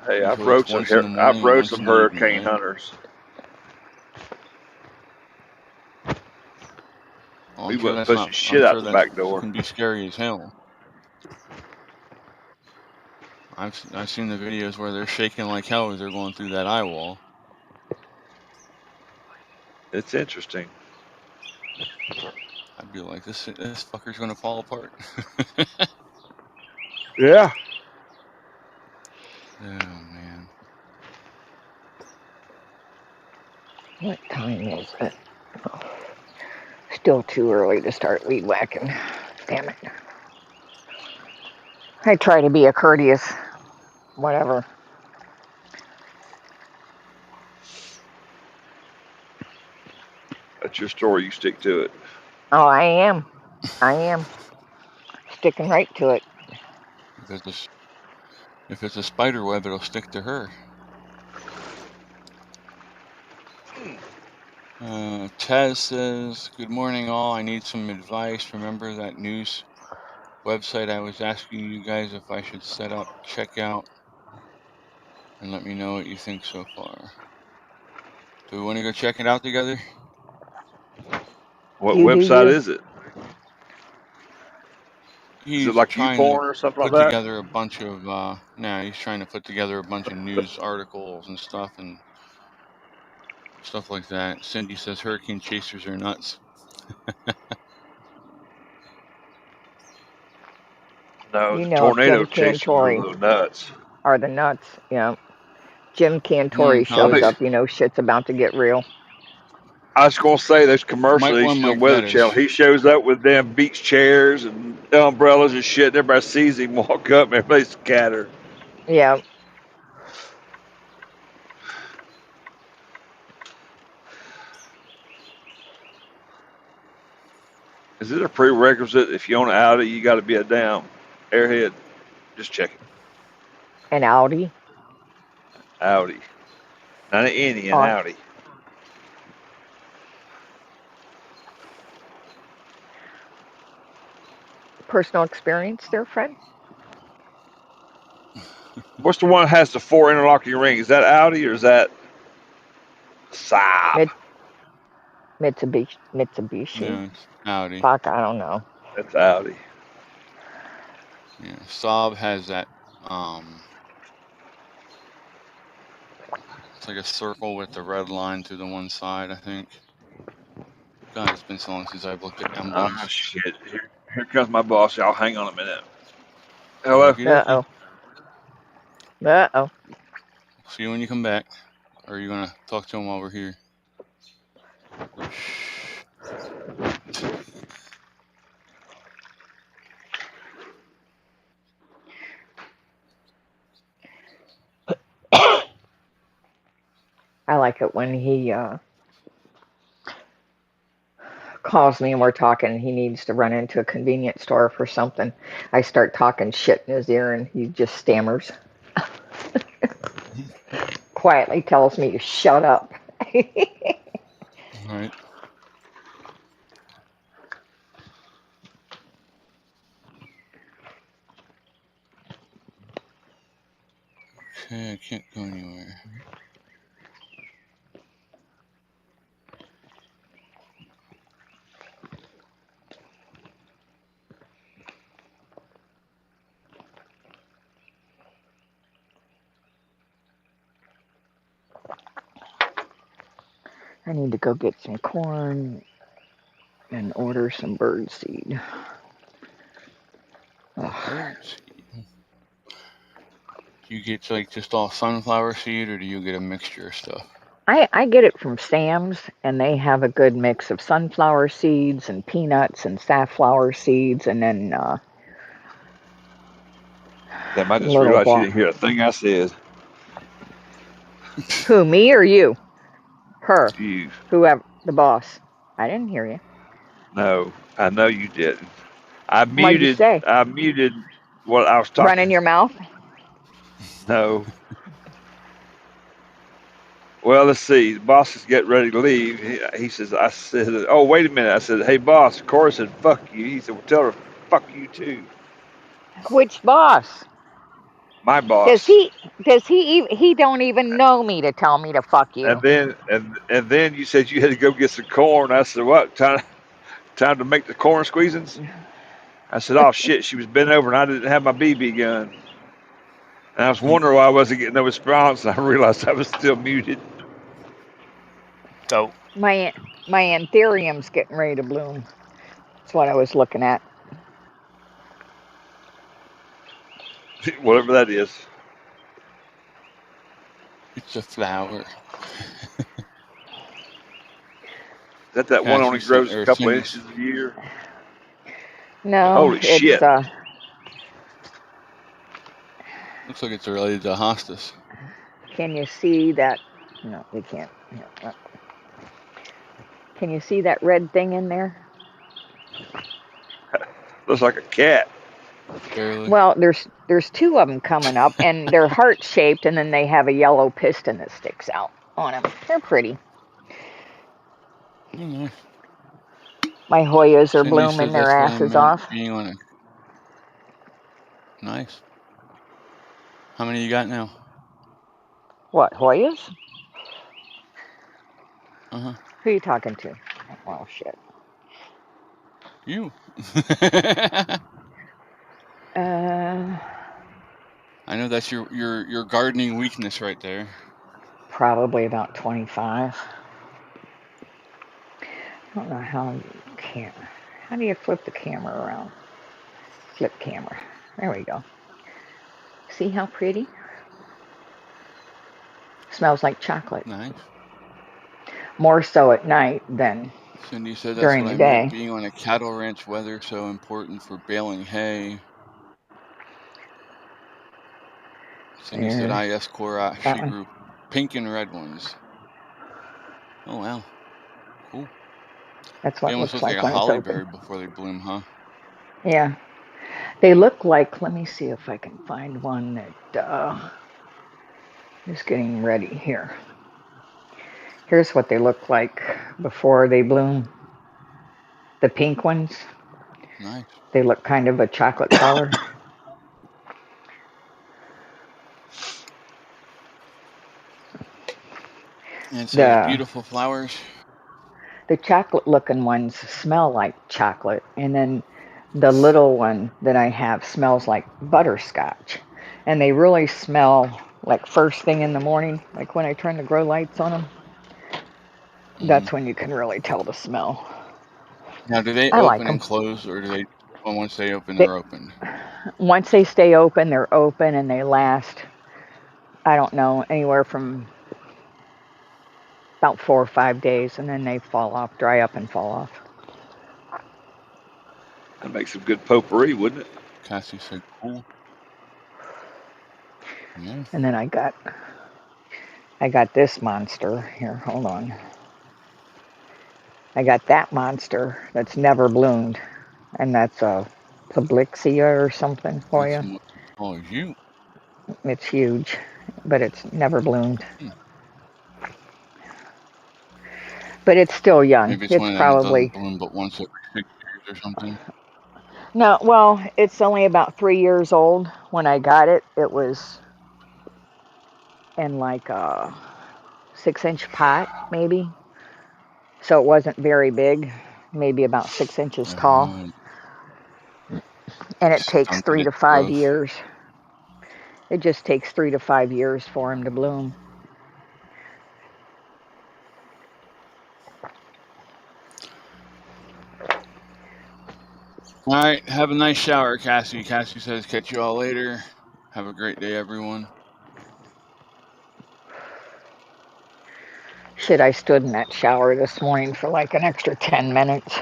Hey, I've Usually it's rode some once in the I've morning and rode once some in the evening, hurricane right? hunters. Well, We I'm sure wasn't that's pushing not. I'm shit out sure the that back door. can be scary as hell. I've seen the videos where they're shaking like hell as they're going through that eye wall. It's interesting. I'd be like, this fucker's gonna fall apart. Yeah. Oh man. What time is it? Oh, still too early to start weed whacking. Damn it. I try to be a courteous whatever. That's your story. You stick to it. Oh, I am. I am. Sticking right to it. If it's a spider web, it'll stick to her. Taz says, "Good morning, all. I need some advice. Remember that news website I was asking you guys if I should set up checkout, and let me know what you think so far. Do we want to go check it out together?" What You do website you. is it? Is it He's like trying to YouPorn or something like put that? together a bunch of he's trying to put together a bunch of news articles and stuff like that. Cindy says hurricane chasers are nuts. No, You the know if tornado Jim chasers are a Cantori little nuts. are the nuts. You know, Jim Morning, Cantori I shows Thomas. think up, you know shit's about to get real. I was gonna say there's Might commercials want he's on Mike Weather Channel. Bettis. He shows up with damn beach chairs and umbrellas and shit. And everybody sees him walk up and everybody's scattered. Yeah. Is it a prerequisite if you own an Audi, you got to be a damn airhead? Just check it. An Audi. Audi, not an Indian Oh, Audi. personal experience there, Fred? What's the one that has the 4 interlocking rings? Is that Audi or is that Saab? Mitsubishi. No, it's Audi. Fuck, I don't know. That's Audi. Yeah, Saab has that. It's like a circle with the red line through the one side, I think. God, it's been so long since I've looked at emblems. Ah, shit. Here comes my boss. Y'all hang on a minute. Hello? Okie Uh dokie. oh. Uh oh. See you when you come back. Or are you gonna talk to him while we're here? Shh. I like it when he calls me and we're talking and he needs to run into a convenience store for something. I start talking shit in his ear and he just stammers. Quietly tells me to shut up. All right. Okay, I can't go anywhere. I need to go get some corn. and order some bird seed. Bird seed. Do you get like just all sunflower seed, or do you get a mixture of stuff? I get it from Sam's, and they have a good mix of sunflower seeds and peanuts and safflower seeds, and then Damn, I just little realized you ball. didn't hear a thing I said. Who, me or you? Her. You. Whoever. The boss. I didn't hear you. No, I know you didn't. I What'd you muted. say? I muted what I was Running talking. your mouth? No. Well, let's see. The boss is getting ready to leave. He says, I said, oh, wait a minute. I said, hey, boss. Corey said, fuck you. He said, well, tell her, fuck you too. Which boss? My Does boss. he? Does he don't even know me to tell me to fuck And you. then you said you had to go get some corn. I said, what? Time to make the corn squeezins? I said, oh, shit. She was bent over and I didn't have my BB gun. And I was wondering why I wasn't getting no response. And I realized I was still muted. So My anthurium's getting ready to bloom. That's what I was looking at. Whatever that is. it's a flower. Is that one Cassie only sent, grows a or couple of Cindy, inches a year? No, Holy it's shit. looks like it's related to hostas. Can you see that? No, you can't. Yeah. Can you see that red thing in there? Looks like a cat. Barely. Well, there's two of them coming up, and they're heart shaped, and then they have a yellow piston that sticks out on them. They're pretty. Oh, nice. My Hoyas are Cindy blooming says their that's what I asses meant off. being on a. Nice. How many you got now? What, Hoyas? Uh-huh. Who are you talking to? Oh, shit. You. Uh, I know that's your gardening weakness right there. Probably about 25. I don't know how you can. How do you flip the camera around? Flip camera. There we go. See how pretty? Smells like chocolate. Nice. More so at night than Cindy said that's during what the I meant day. being on a cattle ranch. Weather so important for baling hay. Cindy said There. IS Cora. That She one. grew pink and red ones. Oh wow. Cool. That's They what it almost looks look like like a when it's holly open. berry before they bloom, huh? Yeah. They look like, let me see if I can find one that is getting ready here. Here's what they look like before they bloom. The pink ones, Nice. they look kind of a chocolate color. And it says The beautiful flowers. the chocolate looking ones smell like chocolate, and then the little one that I have smells like butterscotch. And they really smell like first thing in the morning, like when I turn the grow lights on them. That's when you can really tell the smell. Now, do they I like open and them. close, or do they? Well, once they open, They, they're open. once they stay open, they're open and they last, I don't know, anywhere from about 4 or 5 days, and then they fall off, dry up and fall off. That makes some good potpourri, wouldn't it? Cassie said, "Cool." Yeah. And then I got this monster here. Hold on. I got that monster that's never bloomed, and that's a Publixia or something for That's you. what oh you. It's huge, but it's never bloomed. But it's still young. Maybe it's It's one of them that doesn't probably bloom but once every 6 years or something. no. Well, it's only about 3 years old. When I got it, it was in like a 6-inch pot, maybe. So it wasn't very big, maybe about 6 inches tall. And it takes Stunted three to its five growth. years. It just takes 3 to 5 years for him to bloom. All right. Have a nice shower, Cassie. Cassie says, catch you all later. Have a great day, everyone. Shit, I stood in that shower this morning for like an extra 10 minutes.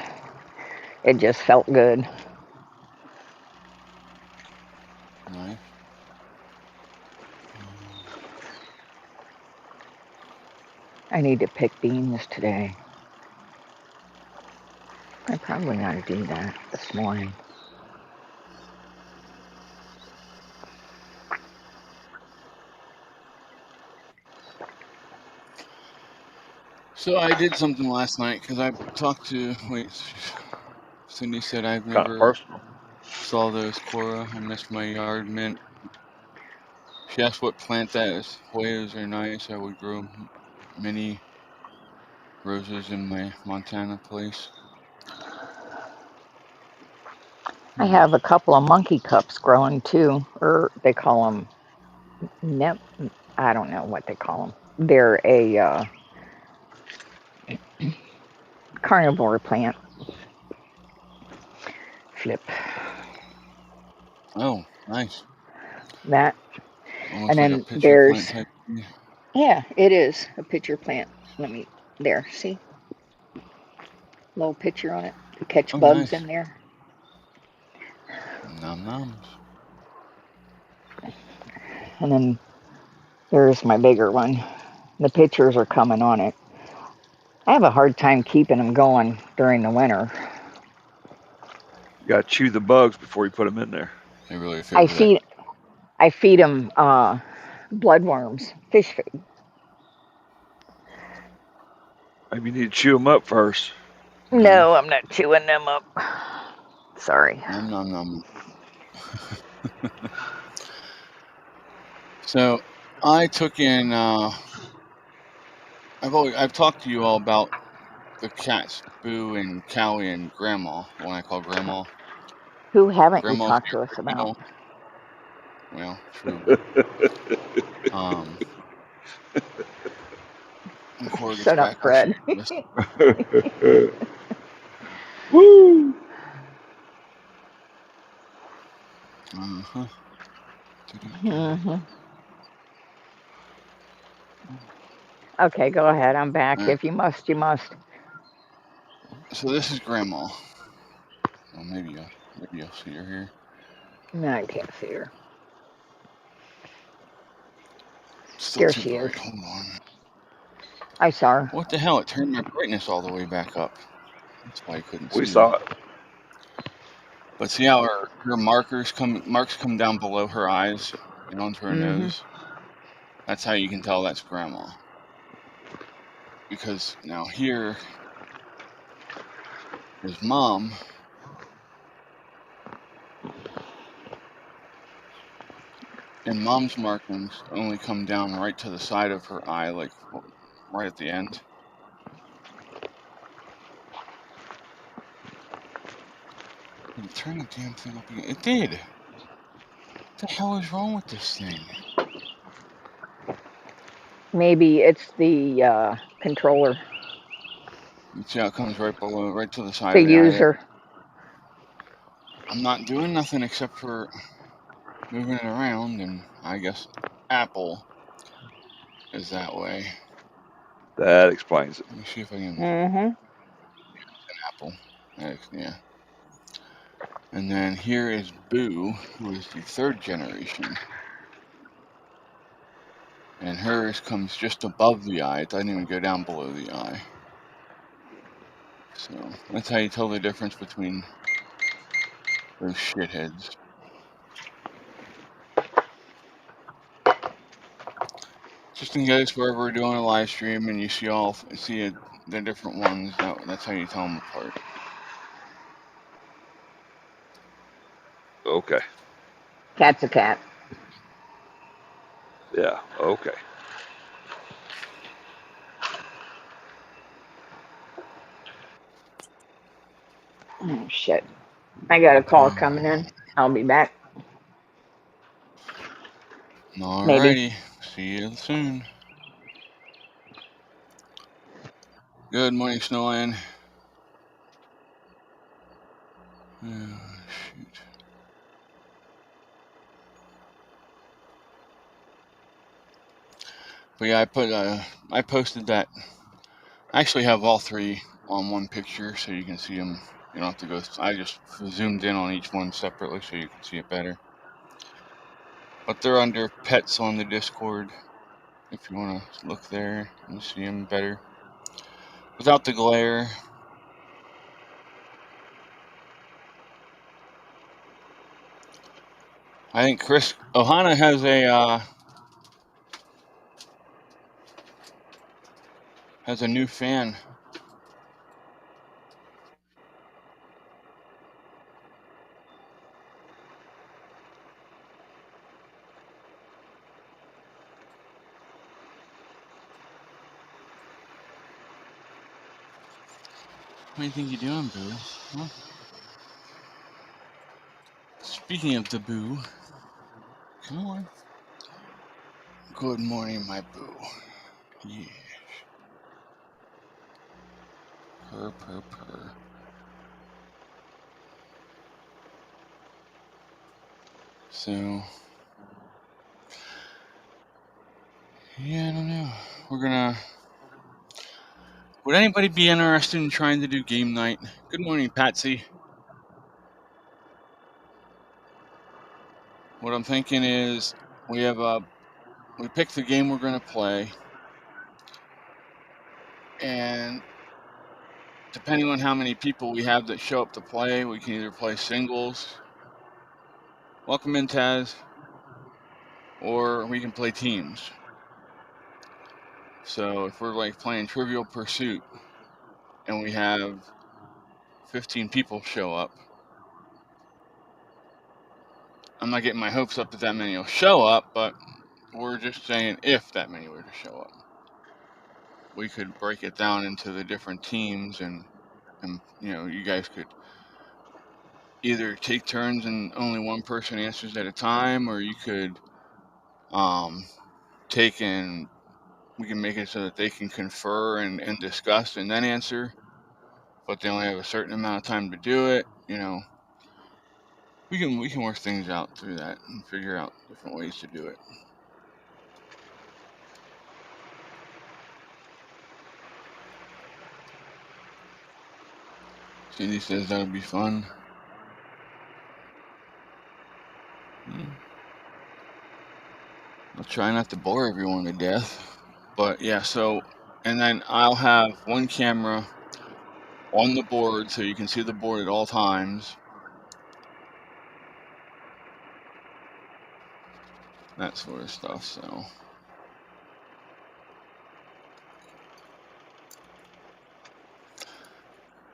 It just felt good. Nice. I need to pick beans today. I probably ought to do that this morning. So I did something last night because I talked to, Cindy said I've Kind of never personal. saw those Cora. I missed my yard mint. She asked what plant that is. Hoyas are nice. I would grow many roses in my Montana place. I have a couple of monkey cups growing too, or they call them I don't know what they call them. They're a carnivore plant. Flip Oh, nice. that, Almost and like a then pitcher plant there's type thing. yeah, it is a pitcher plant. Let me there. See, little pitcher on it to catch Oh, bugs nice. in there. Nom noms. And then there's my bigger one. The pitchers are coming on it. I have a hard time keeping them going during the winter. You got to chew the bugs before you put them in there. They really I favor that. feed I feed them bloodworms, fish food. Maybe you need to chew them up first. No, I'm not chewing them up. Sorry. Nom nom nom. So I took in. I've talked to you all about the cats, Boo and Callie and Grandma. The one I call Grandma. Who haven't you Grandma's talked got to us her about? heel. Well, true, but when Cora gets Shut up, back, I'll show Fred. you this. Woo! Uh-huh. hmm Okay, go ahead. I'm back. Right. If you must, you must. So this is Grandma. Well, maybe you'll see her here. No, I can't see her. Still There too she is. bright. Hold on. I saw her. What the hell? It turned my brightness all the way back up. That's why I couldn't We see her. saw it. But see how her marks come down below her eyes and onto her hmm nose? That's how you can tell that's Grandma. Because now here is Mom. And Mom's markings only come down right to the side of her eye, like right at the end. Did it turn the damn thing up again? It did! What the hell is wrong with this thing? Maybe it's the controller, You see how it comes right below, right to the side the of the eye? user. I'm not doing nothing except for moving it around, and I guess Apple is that way. That explains it. Let me see if I can... hmm Apple. Yeah. And then here is Boo, who is the 3rd generation. And hers comes just above the eye. It doesn't even go down below the eye. So that's how you tell the difference between those shitheads. Just in case wherever we're doing a live stream and you see the different ones, that's how you tell them apart. Okay. Cat's a cat. Yeah. Okay. Oh, shit. I got a call coming in. I'll be back. Maybe. Alrighty. See you soon. Good morning, Snowland. Shoot. But yeah, I posted that. I actually have all three on one picture, so you can see them. You don't have to go. I just zoomed in on each one separately, so you can see it better. But they're under pets on the Discord. If you want to look there and see them better, without the glare. I think Chris Ohana has a new fan. What do you think you're doing, Boo? Huh? Speaking of the Boo, come on. Good morning, my Boo. Yeah. Purr, purr, purr. So, yeah, I don't know. Would anybody be interested in trying to do game night? Good morning, Patsy. What I'm thinking is we pick the game we're gonna play, and depending on how many people we have that show up to play, we can either play singles. Welcome in, Taz. Or we can play teams. So if we're like playing Trivial Pursuit and we have 15 people show up, I'm not getting my hopes up that many will show up, but we're just saying if that many were to show up. We could break it down into the different teams, and you guys could either take turns and only one person answers at a time, or you could take and we can make it so that they can confer and discuss and then answer, but they only have a certain amount of time to do it. We can work things out through that and figure out different ways to do it. Cindy says that would be fun. I'll try not to bore everyone to death. But yeah, and then I'll have one camera on the board so you can see the board at all times. That sort of stuff, so.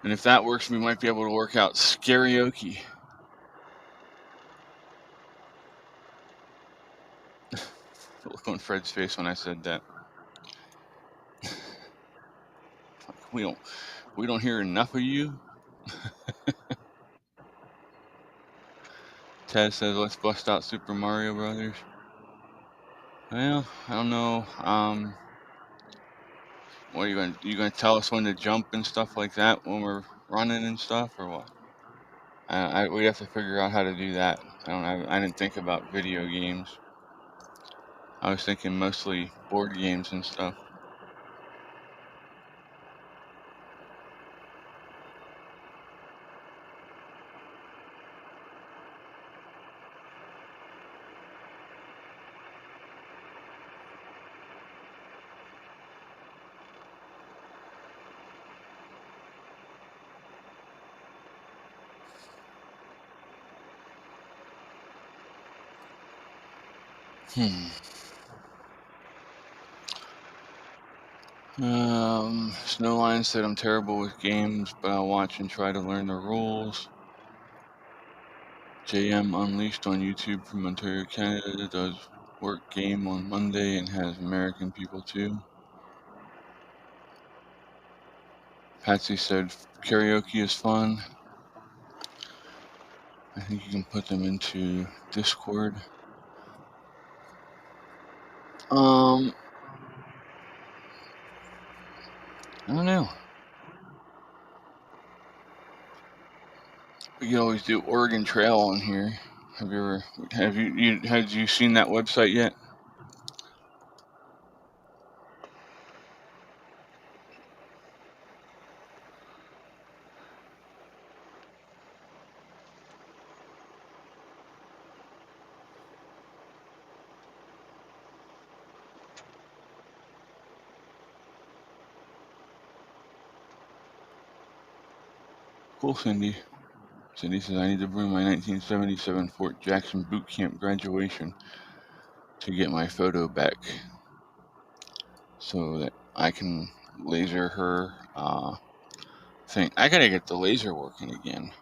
And if that works, we might be able to work out karaoke. The look on Fred's face when I said that. We don't hear enough of you. Ted says, let's bust out Super Mario Brothers. Well, I don't know. What are you gonna tell us when to jump and stuff like that when we're running and stuff, or what? We have to figure out how to do that. I didn't think about video games. I was thinking mostly board games and stuff. Snowline said I'm terrible with games, but I'll watch and try to learn the rules. JM Unleashed on YouTube from Ontario, Canada does work game on Monday and has American people too. Patsy said karaoke is fun. I think you can put them into Discord. I don't know. We could always do Oregon Trail on here. Have you seen that website yet? Cool, Cindy. Cindy says I need to bring my 1977 Fort Jackson boot camp graduation to get my photo back, so that I can laser her thing. I gotta get the laser working again.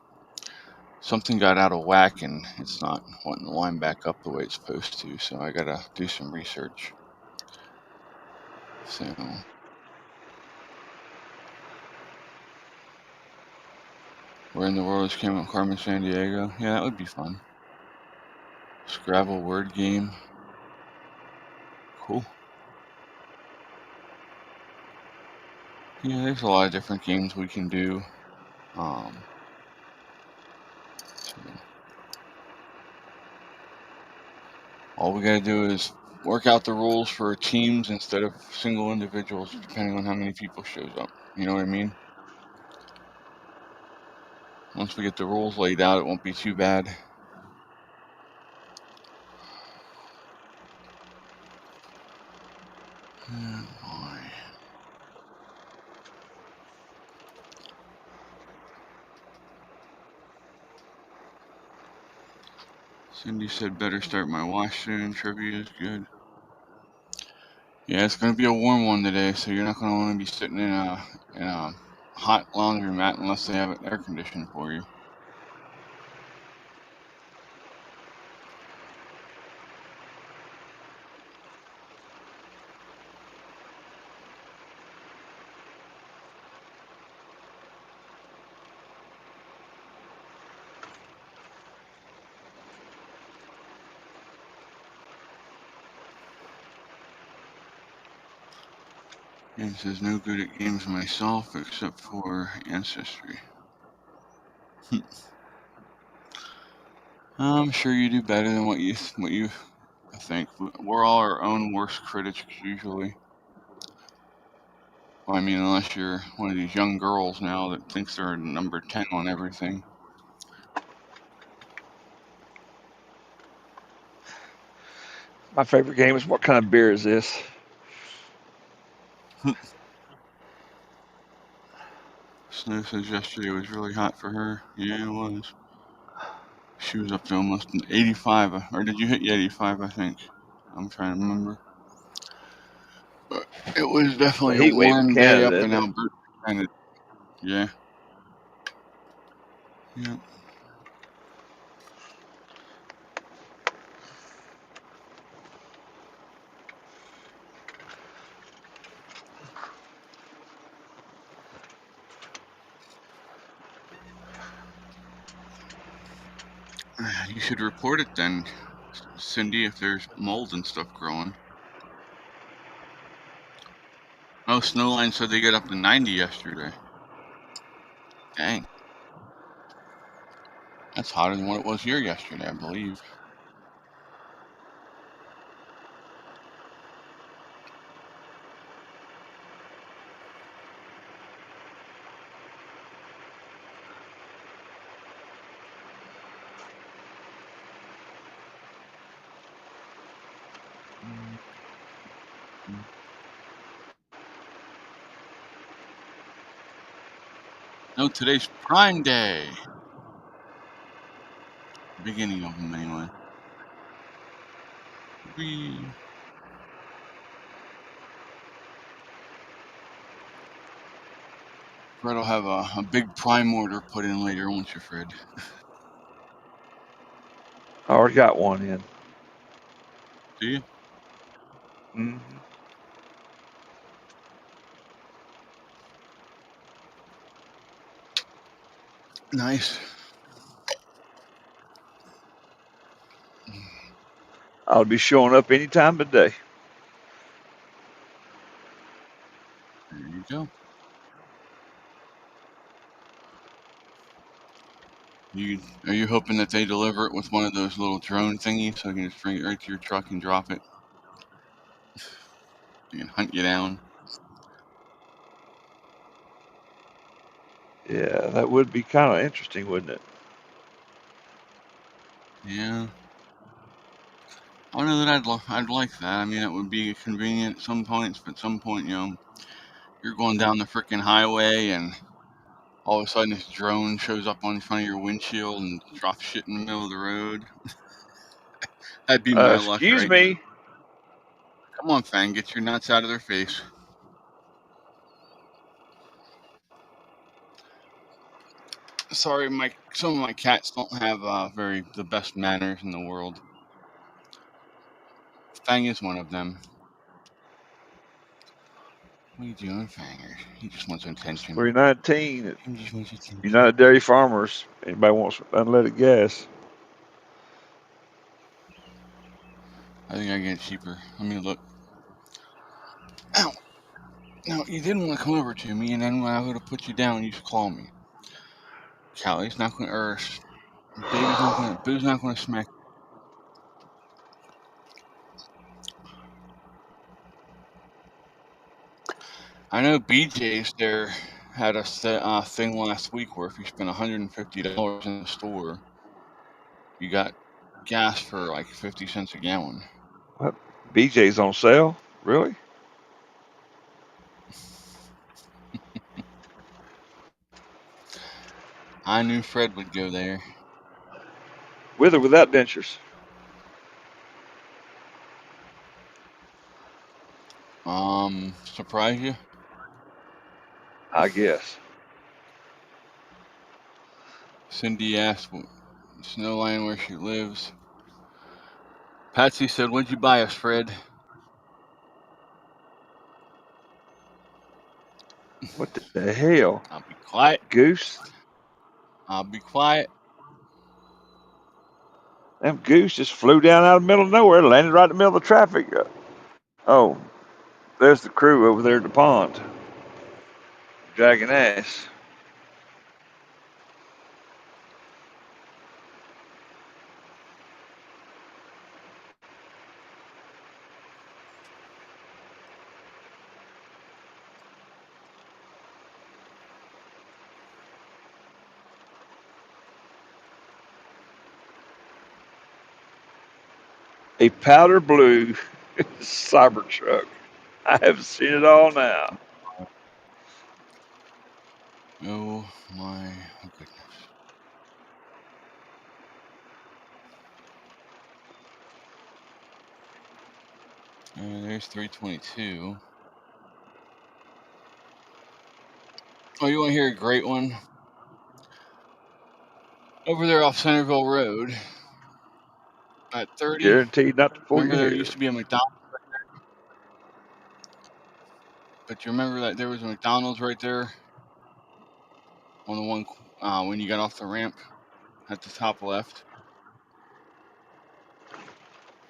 Something got out of whack and it's not wanting to line back up the way it's supposed to, so I gotta do some research. So, where in the world is Carmen San Diego? Yeah, that would be fun. Scrabble word game. Cool. Yeah, there's a lot of different games we can do. So all we gotta do is work out the rules for teams instead of single individuals, depending on how many people shows up. You know what I mean? Once we get the rules laid out, it won't be too bad. Oh my. Cindy said better start my wash soon. Trivia is good. Yeah, it's gonna be a warm one today, so you're not gonna want to be sitting in a hot laundry mat unless they have it air conditioned for you. And says no good at games myself except for Ancestry. I'm sure you do better than what you think. We're all our own worst critics usually. Well, I mean, unless you're one of these young girls now that thinks they're number 10 on everything. My favorite game is what kind of beer is this? Snow says yesterday was really hot for her. Yeah, it was. She was up to almost 85, or did you hit 85? I think. I'm trying to remember. But it was It's a definitely a heat wave in warm day Canada, up in isn't it? Alberta. Kind of. Yeah. Yeah. You should report it then, Cindy, if there's mold and stuff growing. Oh, Snowline said they got up to 90 yesterday. Dang. That's hotter than what it was here yesterday, I believe. No, today's Prime Day. Beginning of them, anyway. Whee. Fred will have a big Prime order put in later, won't you, Fred? I already got one in. Do you? Mm-hmm. Nice. I'll be showing up any time today. There you go. Are you hoping that they deliver it with one of those little drone thingies so you can just bring it right to your truck and drop it? You can hunt you down. Yeah, that would be kind of interesting, wouldn't it? Yeah. I don't know that I'd like that. I mean, it would be convenient at some points, but at some point, you're going down the freaking highway and all of a sudden this drone shows up on front of your windshield and drops shit in the middle of the road. That'd be my luck, Excuse right? me. Come on, Fang, get your nuts out of their face. Sorry, some of my cats don't have the best manners in the world. Fang is one of them. What are you doing, Fanger? He just wants attention. 319 He just wants attention. United Dairy Farmers. Anybody wants unleaded gas? I think I get it cheaper. Let me look. Ow! No, you didn't want to come over to me, and then when I would have put you down, you should call me. Callie's not going to, Baby's not going to, Boo's not going to smack. I know BJ's there had a thing last week where if you spent $150 in the store, you got gas for like 50 cents a gallon. What? BJ's on sale? Really? I knew Fred would go there. With or without dentures? Surprise you? I guess. Cindy asked Snowline where she lives. Patsy said, "What'd you buy us, Fred?" What the hell? I'll be quiet. Goose? I'll be quiet. Them goose just flew down out of the middle of nowhere, landed right in the middle of the traffic. Oh, there's the crew over there at the pond. Dragging ass. A powder blue Cybertruck. I haven't seen it all now. Oh my goodness. There's 322. Oh, you want to hear a great one? Over there off Centerville Road at 30. Guaranteed not to pull Remember your there hair. used to be a McDonald's right there? But you remember that there was a McDonald's right there on the one when you got off the ramp at the top left?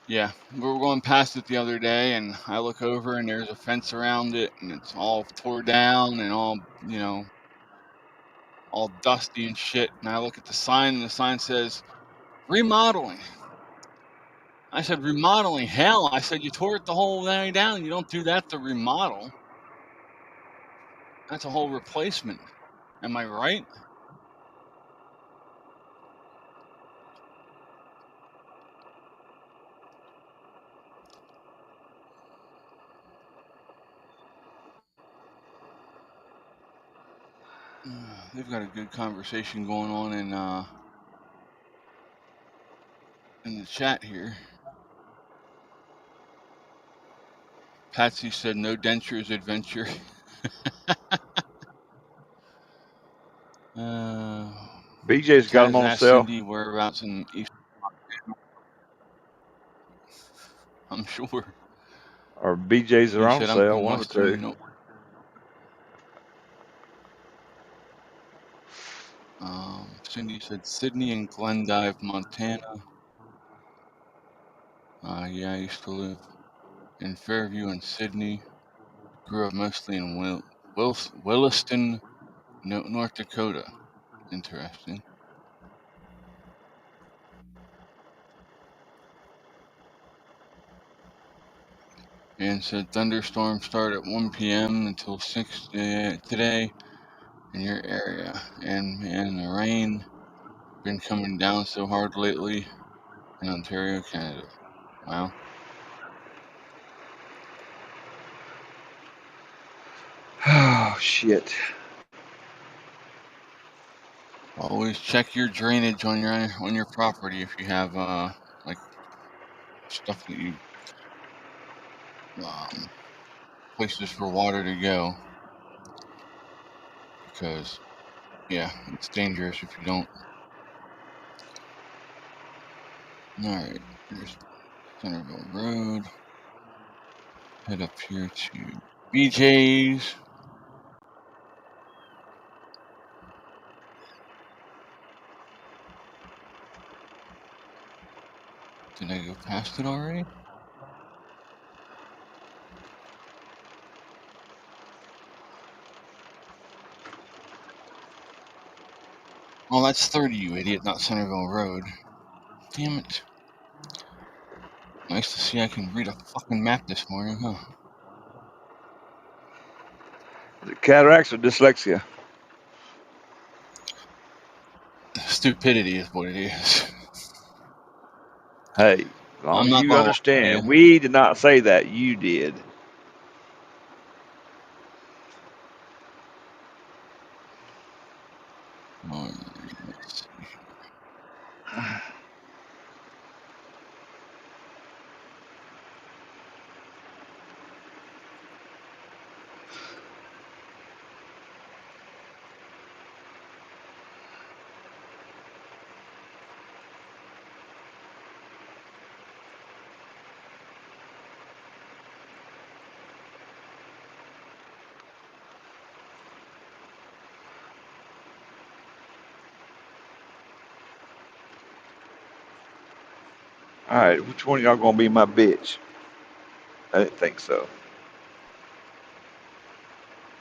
Yeah, we were going past it the other day, and I look over, and there's a fence around it, and it's all tore down and all, all dusty and shit. And I look at the sign, and the sign says, remodeling. I said, remodeling? Hell, I said, you tore it the whole way down. You don't do that to remodel. That's a whole replacement. Am I right? They've got a good conversation going on in the chat here. Patsy said, no dentures adventure. BJ's got them on asked sale. Cindy whereabouts in East. I'm sure. Or BJ's are on sale, one or two. Cindy said Sydney and Glendive, Montana. Yeah, I used to live in Fairview and Sydney. Grew up mostly in Williston, North Dakota. Interesting. and said thunderstorms start at 1 p.m. until 6 today in your area. And man, the rain been coming down so hard lately in Ontario, Canada. Wow. Oh shit. Always check your drainage on your property if you have like stuff that you places for water to go, because yeah, it's dangerous if you don't. All right, there's Centerville Road. Head up here to BJ's. Did I go past it already? Oh, that's 30, you idiot, not Centerville Road. Damn it. Nice to see I can read a fucking map this morning, huh? Is it cataracts or dyslexia? Stupidity is what it is. Hey, as long I'm as not you gonna lie to you. understand, we did not say that. You did. Alright, let's see. All right, which one of y'all gonna be my bitch? I didn't think so.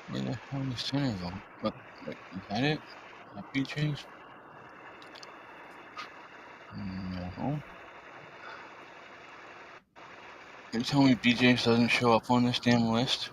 Where the hell is Centerville? What? Wait, is that it? Is that BJ's? No. You're telling me BJ's doesn't show up on this damn list?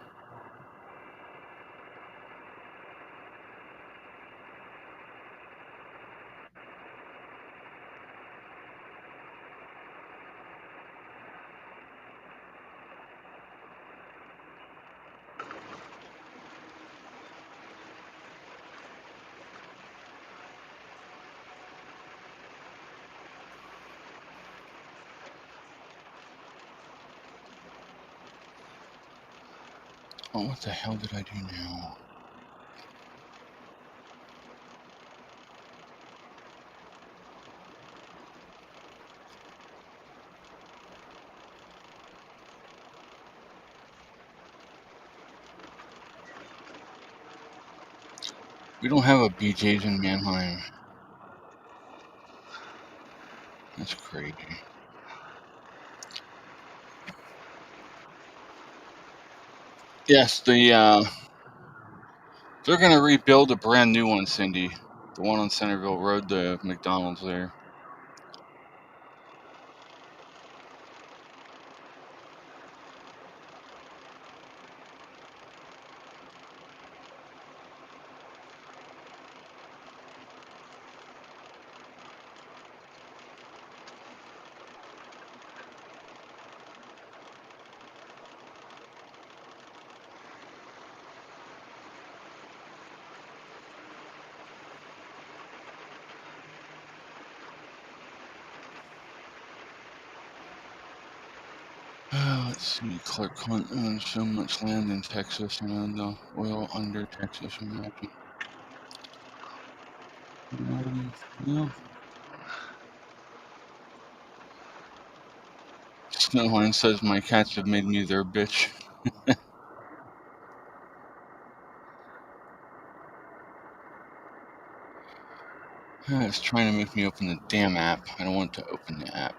Oh, what the hell did I do now? We don't have a BJ's in Mannheim. That's crazy. Yes, they're gonna rebuild a brand new one, Cindy. The one on Centerville Road, the McDonald's there. Let's see, Clark Hunt owns so much land in Texas and owned the oil under Texas, imagine. Yeah. Snowline says my cats have made me their bitch. It's trying to make me open the damn app. I don't want to open the app.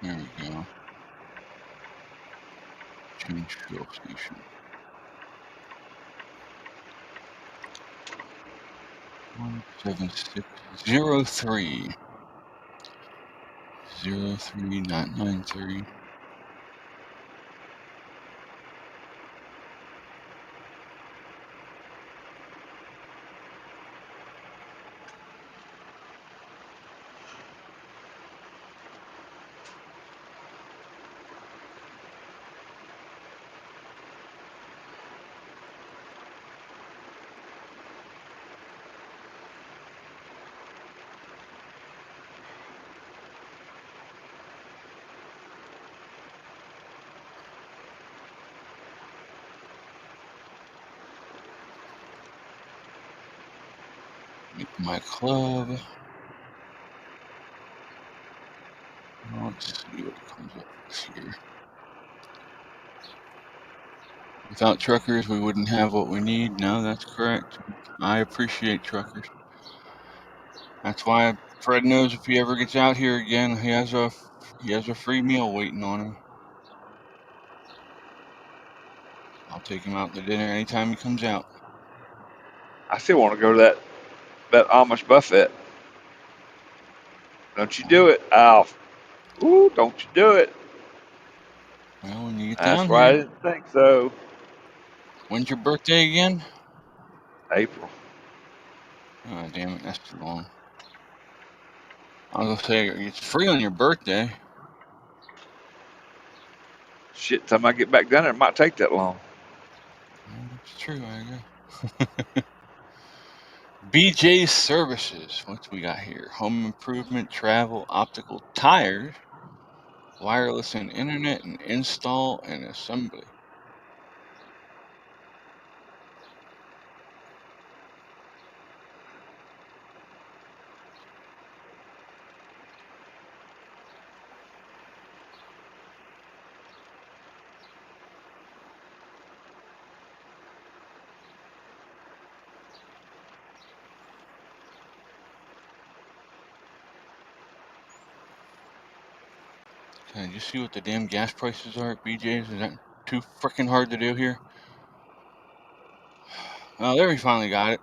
There we go. Change fuel station. 17603. 03993. Make my club. Let's see what comes up here. Without truckers, we wouldn't have what we need. No, that's correct. I appreciate truckers. That's why Fred knows if he ever gets out here again, he has a free meal waiting on him. I'll take him out to dinner anytime he comes out. I still want to go to that Amish buffet. Don't you do it, Alf. Ooh, don't you do it. Well, when you get That's down why I here. didn't think so. When's your birthday again? April. Oh, damn it, that's too long. I was gonna say, it's free on your birthday. Shit, time I get back down there, it might take that long. It's true, I guess. BJ's Services. What we got here? Home improvement, travel, optical, tires, wireless and internet, and install and assembly. Can you see what the damn gas prices are at BJ's? Is that too freaking hard to do here? Oh, there we finally got it.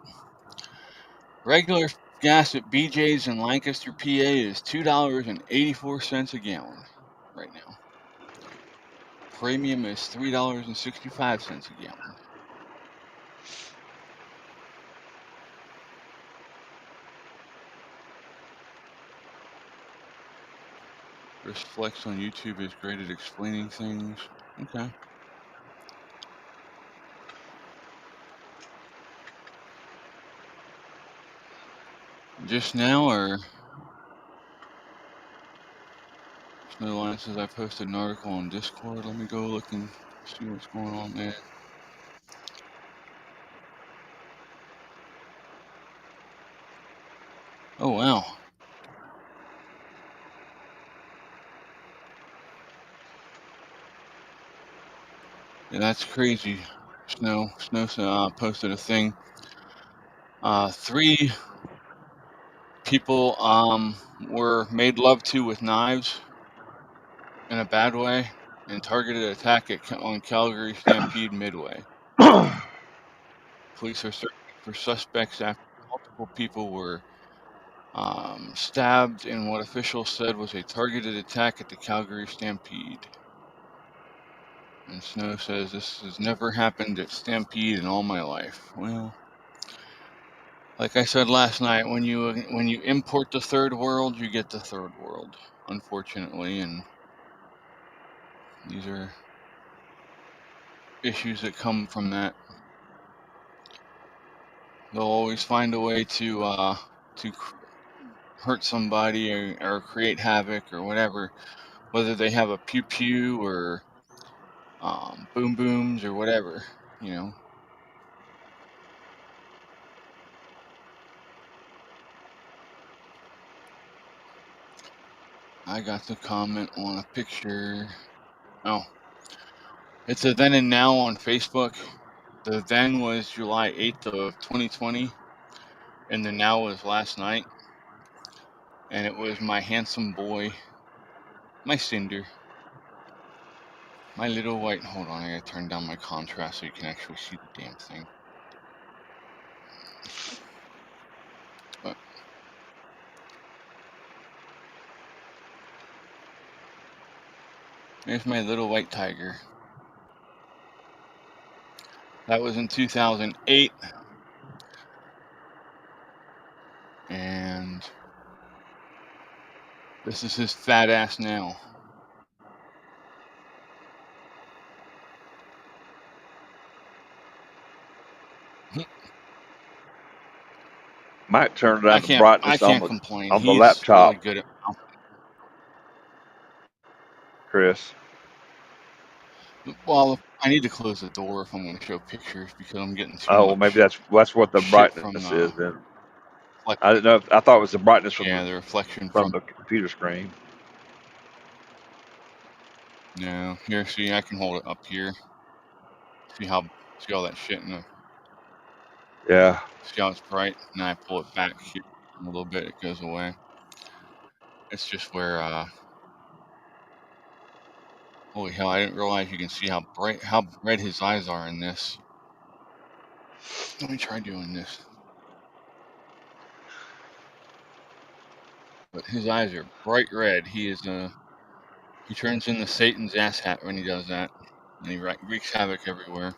Regular gas at BJ's in Lancaster, PA is $2.84 a gallon right now. Premium is $3.65 a gallon. Chris Flex on YouTube is great at explaining things. Okay. Just now, or Snow Line says I posted an article on Discord. Let me go look and see what's going on there. Oh, wow. Yeah, that's crazy. Snow posted a thing. 3 people were made love to with knives in a bad way and targeted attack on Calgary Stampede Midway. Police are searching for suspects after multiple people were stabbed in what officials said was a targeted attack at the Calgary Stampede. And Snow says this has never happened at Stampede in all my life. Well, like I said last night, when you import the third world, you get the third world, unfortunately, and these are issues that come from that. They'll always find a way to hurt somebody or create havoc or whatever, whether they have a pew pew or boom booms or whatever, you know. I got to comment on a picture. Oh, it's a then and now on Facebook. The then was July 8th of 2020, and the now was last night. And it was my handsome boy, my Cinder, my little white. Hold on, I gotta turn down my contrast so you can actually see the damn thing. But There's my little white tiger. That was in 2008. And this is his fat ass now. Might turn down the brightness I on can't complain. the He's laptop, really good at Chris. Well, I need to close the door if I'm going to show pictures because I'm getting too Oh, well, maybe much that's what the shit from brightness the is. Then I didn't know. I thought it was the brightness from the reflection from the computer screen. No, here, see, I can hold it up here. See all that shit in the. Yeah. See how it's bright, and I pull it back here a little bit. It goes away. It's just where holy hell! I didn't realize you can see how red his eyes are in this. Let me try doing this. But his eyes are bright red. He is he turns into Satan's ass hat when he does that, and he wreaks havoc everywhere.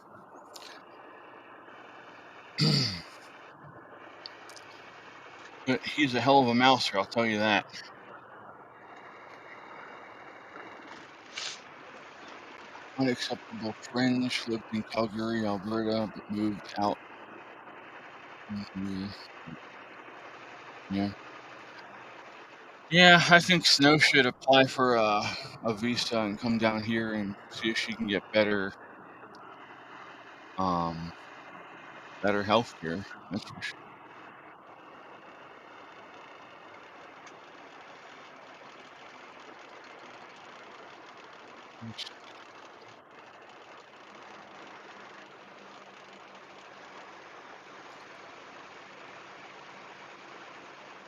But he's a hell of a mouser, I'll tell you that. Unacceptable fringe, lived in Calgary, Alberta, but moved out. Yeah. Yeah, I think Snow should apply for a visa and come down here and see if she can get better health care. That's for sure.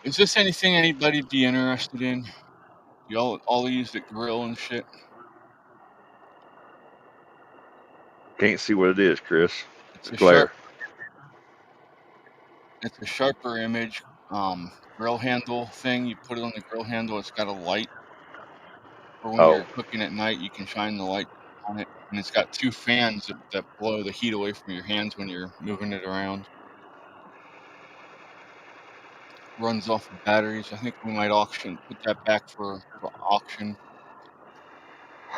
Is this anything anybody'd be interested in? Y'all all use the grill and shit? Can't see what it is, Chris. It's The a glare. It's a sharper image grill handle thing. You put it on the grill handle, it's got a light. For when you're cooking at night, you can shine the light on it. And it's got two fans that blow the heat away from your hands when you're moving it around. Runs off of batteries. I think we might put that back for auction.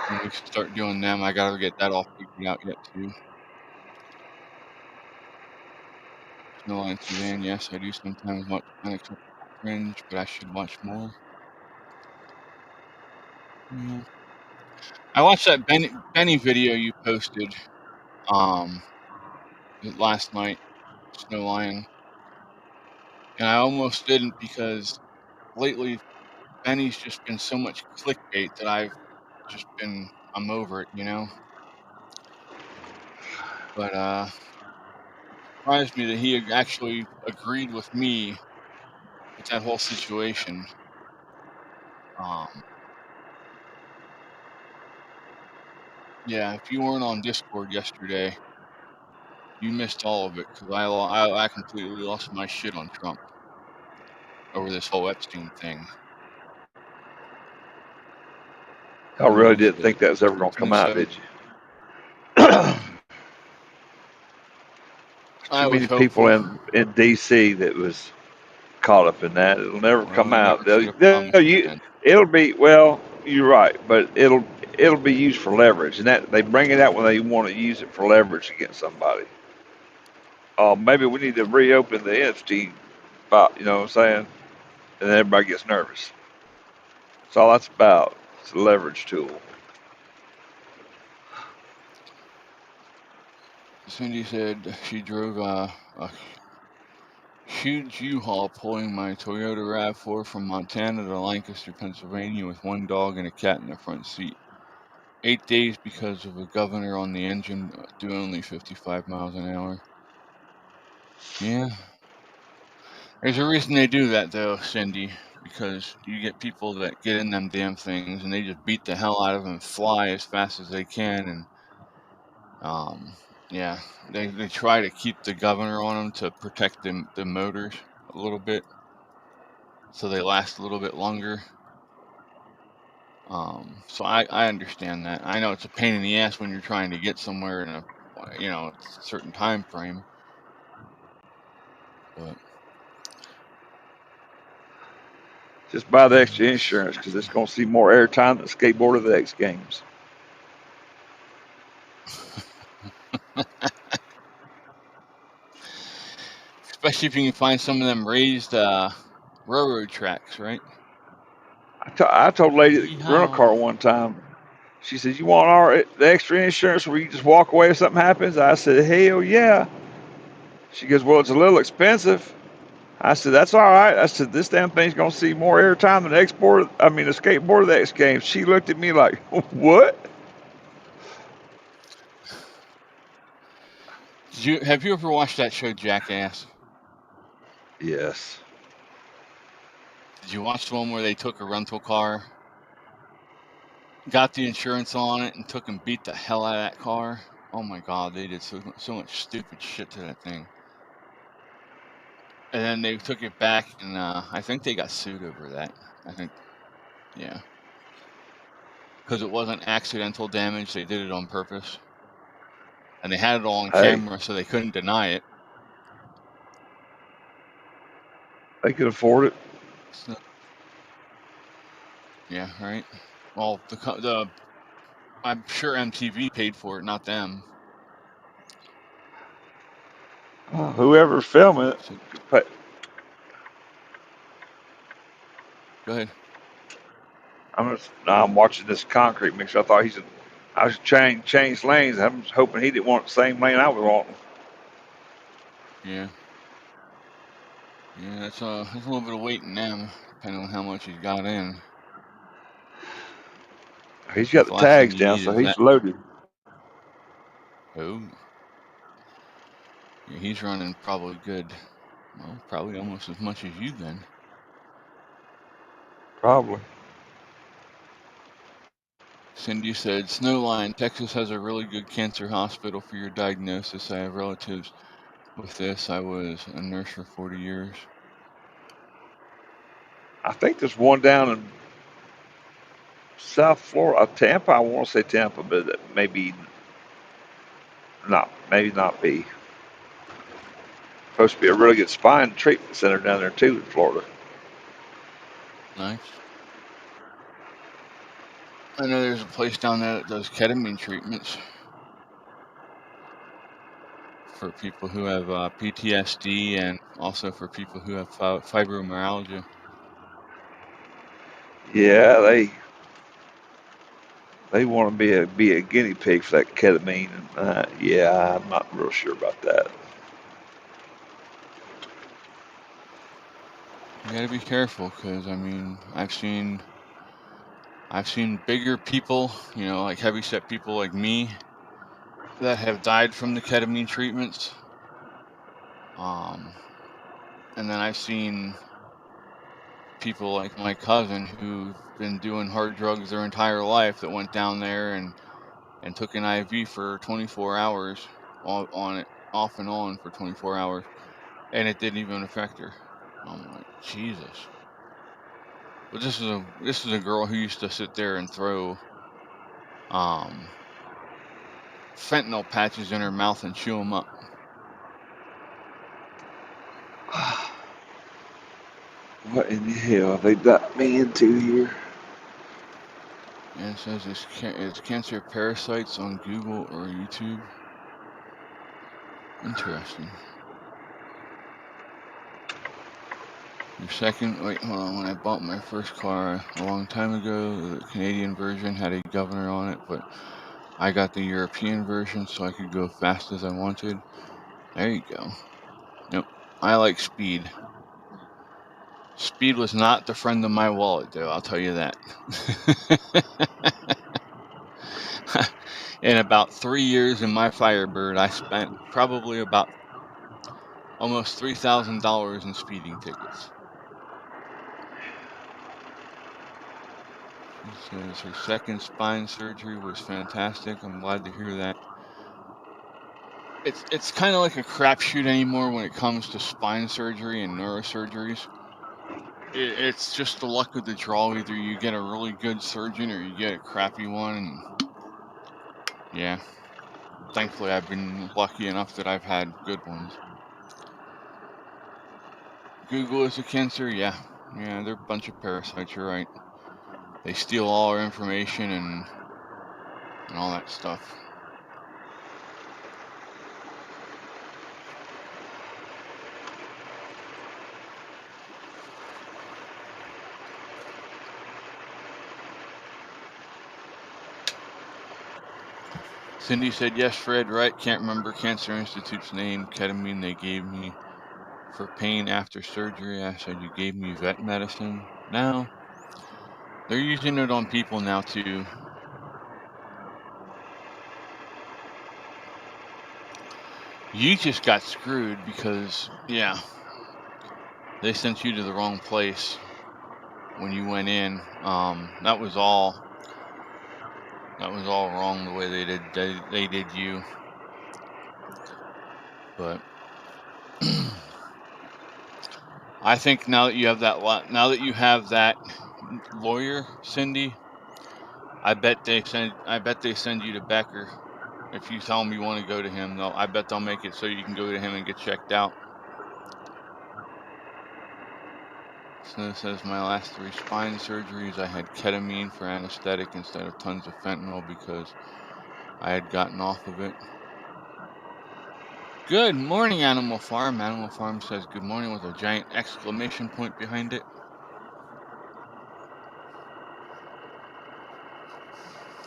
When we start doing them, I gotta get that all figured out yet too. No line Suzanne, yes, I do sometimes watch unacceptable fringe, but I should watch more. Yeah. I watched that Benny video you posted last night, Snow Lion. And I almost didn't because lately Benny's just been so much clickbait that I'm over it, you know? But it surprised me that he actually agreed with me with that whole situation. Yeah, if you weren't on Discord yesterday, you missed all of it because I completely lost my shit on Trump over this whole Epstein thing. I really didn't think that was ever going to come out, did you? Too many people in D.C. that was caught up in that. It'll never come out. It'll be, well, you're right, but it'll be used for leverage, and that they bring it out when they want to use it for leverage against somebody. Maybe we need to reopen the NFT spot, you know what I'm saying? And then everybody gets nervous. That's all that's about. It's a leverage tool. Cindy said she drove a huge U-Haul pulling my Toyota RAV4 from Montana to Lancaster, Pennsylvania with one dog and a cat in the front seat. 8 days because of a governor on the engine doing only 55 miles an hour. Yeah. There's a reason they do that though, Cindy, because you get people that get in them damn things and they just beat the hell out of them and fly as fast as they can, and yeah, they try to keep the governor on them to protect the motors a little bit so they last a little bit longer. So I understand that. I know it's a pain in the ass when you're trying to get somewhere in a certain time frame, but Just buy the extra insurance because it's going to see more airtime than Skateboard of the X Games. especially if you can find some of them raised railroad tracks, right? I told a lady at the rental Yeehaw. car one time, she said, "You want the extra insurance where you just walk away if something happens?" I said, "Hell yeah." She goes, "Well, it's a little expensive." I said, "That's all right." I said, "This damn thing's gonna see more airtime than the Skateboard of the X Games." She looked at me like, "What?" Have you ever watched that show Jackass? Yes. Did you watch the one where they took a rental car, got the insurance on it, and took and beat the hell out of that car? Oh my God, they did so much stupid shit to that thing. And then they took it back, and I think they got sued over that. I think, yeah, because it wasn't accidental damage; they did it on purpose, and they had it all on Hey, camera, so they couldn't deny it. they could afford it. So, yeah, right. Well, I'm sure MTV paid for it, not them. Whoever's filming it. So, But go ahead. I'm watching this concrete mixer. I was change lanes. I'm hoping he didn't want the same lane I was wanting. Yeah, yeah. That's a little bit of waiting now, depending on how much he's got in. He's got Because the the last thing tags you down, need so is that. he's loaded. Oh, yeah, he's running probably good. Well, probably almost as much as you then. Probably. Cindy said, Snowline, Texas has a really good cancer hospital for your diagnosis. I have relatives with this. I was a nurse for 40 years. I think there's one down in South Florida, Tampa. I want to say Tampa, but maybe not. Maybe not be. Supposed to be a really good spine treatment center down there too in Florida. Nice. I know there's a place down there that does ketamine treatments for people who have PTSD and also for people who have fibromyalgia. Yeah, they want to be a guinea pig for that ketamine. Yeah, I'm not real sure about that. You got to be careful because I mean I've seen bigger people, like heavyset people like me that have died from the ketamine treatments. And then I've seen people like my cousin who've been doing hard drugs their entire life that went down there and took an IV for 24 hours on it, off and on for 24 hours, and it didn't even affect her. I'm like, Jesus. But this is a girl who used to sit there and throw fentanyl patches in her mouth and chew them up. What in the hell have they got me into here? And it says it's cancer parasites on Google or YouTube. Interesting. Your second, wait, hold on. When I bought my first car a long time ago, the Canadian version had a governor on it, but I got the European version so I could go fast as I wanted. There you go. Yep. I like speed. Speed was not the friend of my wallet, though, I'll tell you that. In about 3 years in my Firebird, I spent probably about almost $3,000 in speeding tickets. She says her second spine surgery was fantastic. I'm glad to hear that. It's kind of like a crapshoot anymore when it comes to spine surgery and neurosurgeries. it's just the luck of the draw. Either you get a really good surgeon or you get a crappy one. And yeah, thankfully I've been lucky enough that I've had good ones. Google is a cancer, yeah, they're a bunch of parasites. You're right. They steal all our information and all that stuff. Cindy said, yes, Fred, right. Can't remember Cancer Institute's name. Ketamine they gave me for pain after surgery. I said, you gave me vet medicine? No. They're using it on people now, too. You just got screwed because, yeah, they sent you to the wrong place when you went in. That was all wrong the way they did you. But I think now that you have that lawyer, Cindy, I bet they send you to Becker. If you tell them you want to go to him, I bet they'll make it so you can go to him and get checked out. Snow says, my last 3 spine surgeries, I had ketamine for anesthetic instead of tons of fentanyl because I had gotten off of it. Good morning, Animal Farm. Animal Farm says good morning with a giant exclamation point behind it.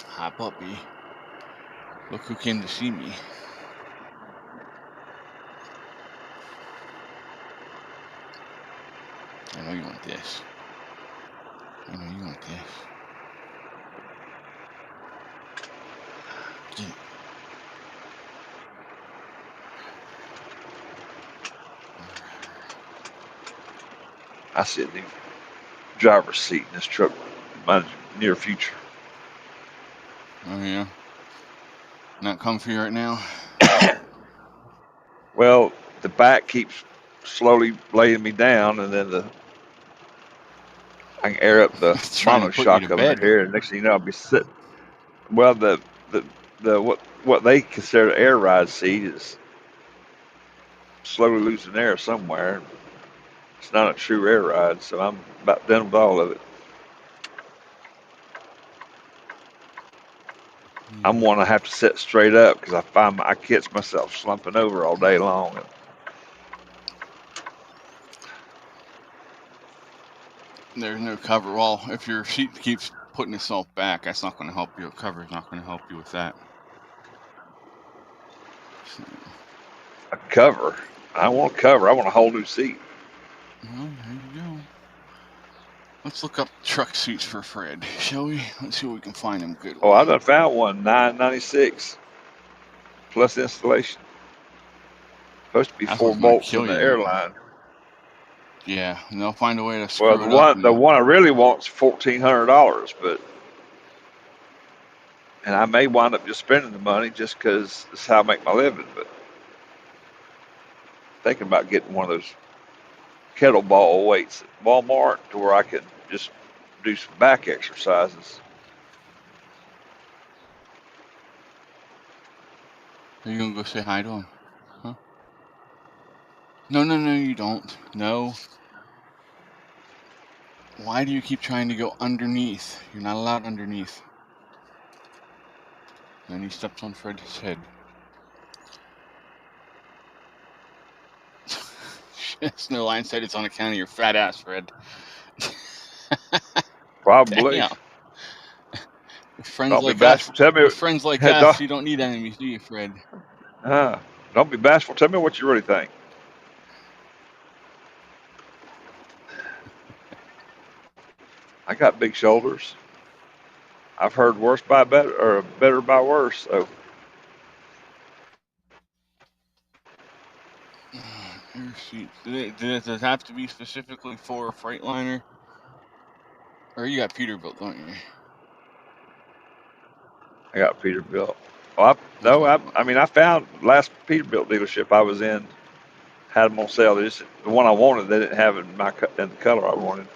Hi, puppy. Look who came to see me. I know you want this. I know you want this. Get it. I see a new driver's seat in this truck in my near future. Oh, yeah? Not comfy right now? Well, the back keeps slowly laying me down, and then I can air up the monoshock of it here, and next thing you know, I'll be sitting. Well, the what they consider an air ride seat is slowly losing air somewhere. It's not a true air ride, so I'm about done with all of it. I'm one I have to sit straight up because I find I catch myself slumping over all day long. There's no cover. Well, if your seat keeps putting itself back, that's not going to help you. A cover's not going to help you with that. So. A cover? I don't want a cover. I want a whole new seat. Well, there you go. Let's look up truck seats for Fred, shall we? Let's see what we can find him good. Oh, I done found one, $9.96 plus installation. Supposed to be that's 4 bolts from the airline. Yeah, and they'll find a way to screw it up. The one I really want's $1,400, and I may wind up just spending the money just because it's how I make my living. But thinking about getting one of those kettlebell weights at Walmart to where I could just do some back exercises. Are you gonna go say hi to him? Huh? No, you don't. No. Why do you keep trying to go underneath? You're not allowed underneath. Then he steps on Fred's head. Snowline said it's on account of your fat ass, Fred. Probably. Damn. With friends like us, you don't need enemies, do you, Fred? Don't be bashful. Tell me what you really think. I got big shoulders. I've heard worse by better or better by worse. So. Air seats. Does it have to be specifically for a Freightliner? Or you got Peterbilt, don't you? I got Peterbilt. I found last Peterbilt dealership I was in had them on sale. The one I wanted, they didn't have it in the color I wanted.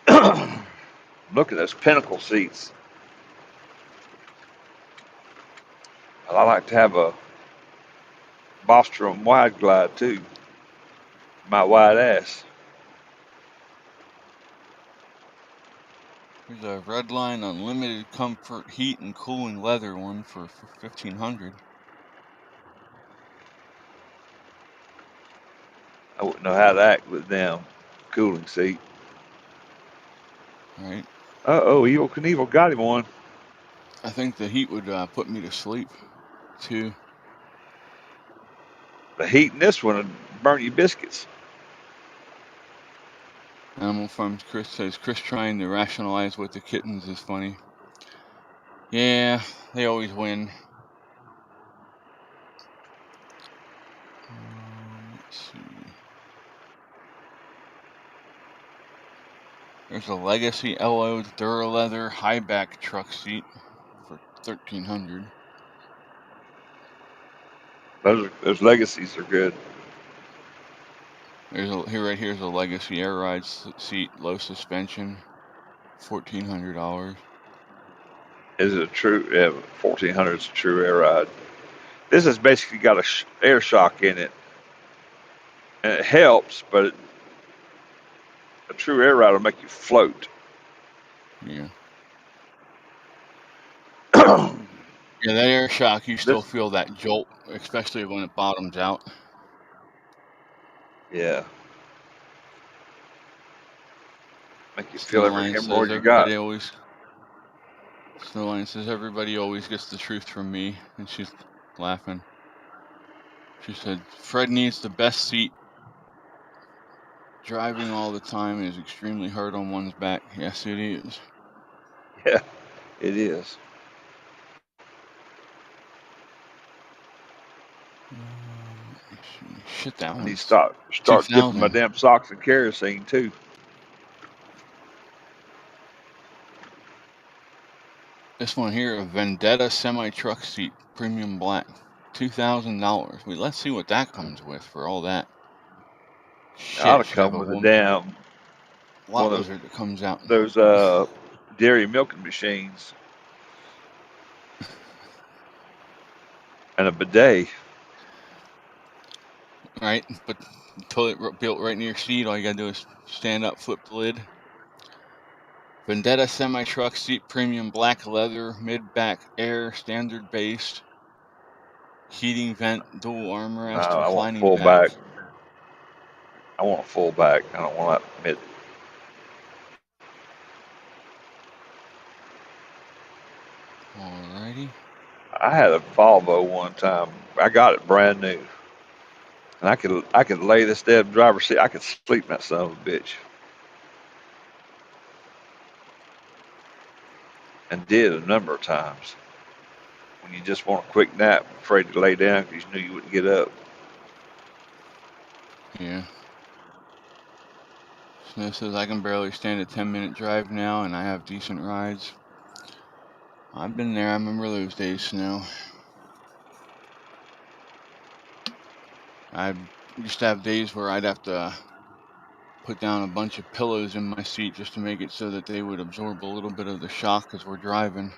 Look at those pinnacle seats. I like to have a Bostrom wide glide too. My wide ass. There's a Redline Unlimited Comfort Heat and Cooling Leather one for $1,500. I wouldn't know how to act with them cooling seat. Right? Oh, Evil Knievel got him one. I think the heat would put me to sleep too. The heat in this one would burn you biscuits. Animal Farms Chris says Chris trying to rationalize with the kittens is funny. Yeah, they always win. Let's see. There's a Legacy LO Duraleather high back truck seat for $1,300. Those legacies are good. Here's a Legacy Air Ride seat, low suspension, $1,400. Is it a true? Yeah, 1400 is a true air ride. This has basically got a air shock in it, and it helps, but a true air ride will make you float. Yeah. Yeah, that air shock, you still feel that jolt, especially when it bottoms out. Yeah. Make you feel every Snowline hemorrhoid says you got. Snowline says everybody always gets the truth from me, and she's laughing. She said Fred needs the best seat. Driving all the time is extremely hard on one's back. Yes, it is. Yeah, it is. Shit, that I one. need to start dipping my 2000. damn socks in kerosene too. This one here, a Vendetta semi-truck seat, premium black, $2,000. Wait, let's see what that comes with for all that. I ought to Shit, should have come a with a damn lot one of wizard that comes out. those dairy milking machines and a bidet. Right, but toilet built right near your seat. All you gotta do is stand up, flip the lid. Vendetta semi-truck seat, premium black leather, mid-back air, standard base, heating vent, dual armrest, I want reclining full back. back. I want a full back. I don't want that mid. Alrighty. I had a Volvo one time. I got it brand new, and I could lay this damn driver's seat. I could sleep in that son of a bitch, and did a number of times. When you just want a quick nap, afraid to lay down because you knew you wouldn't get up. Yeah. Smith says I can barely stand a 10-minute drive now, and I have decent rides. I've been there. I remember those days, Snow. I used to have days where I'd have to put down a bunch of pillows in my seat just to make it so that they would absorb a little bit of the shock as we're driving.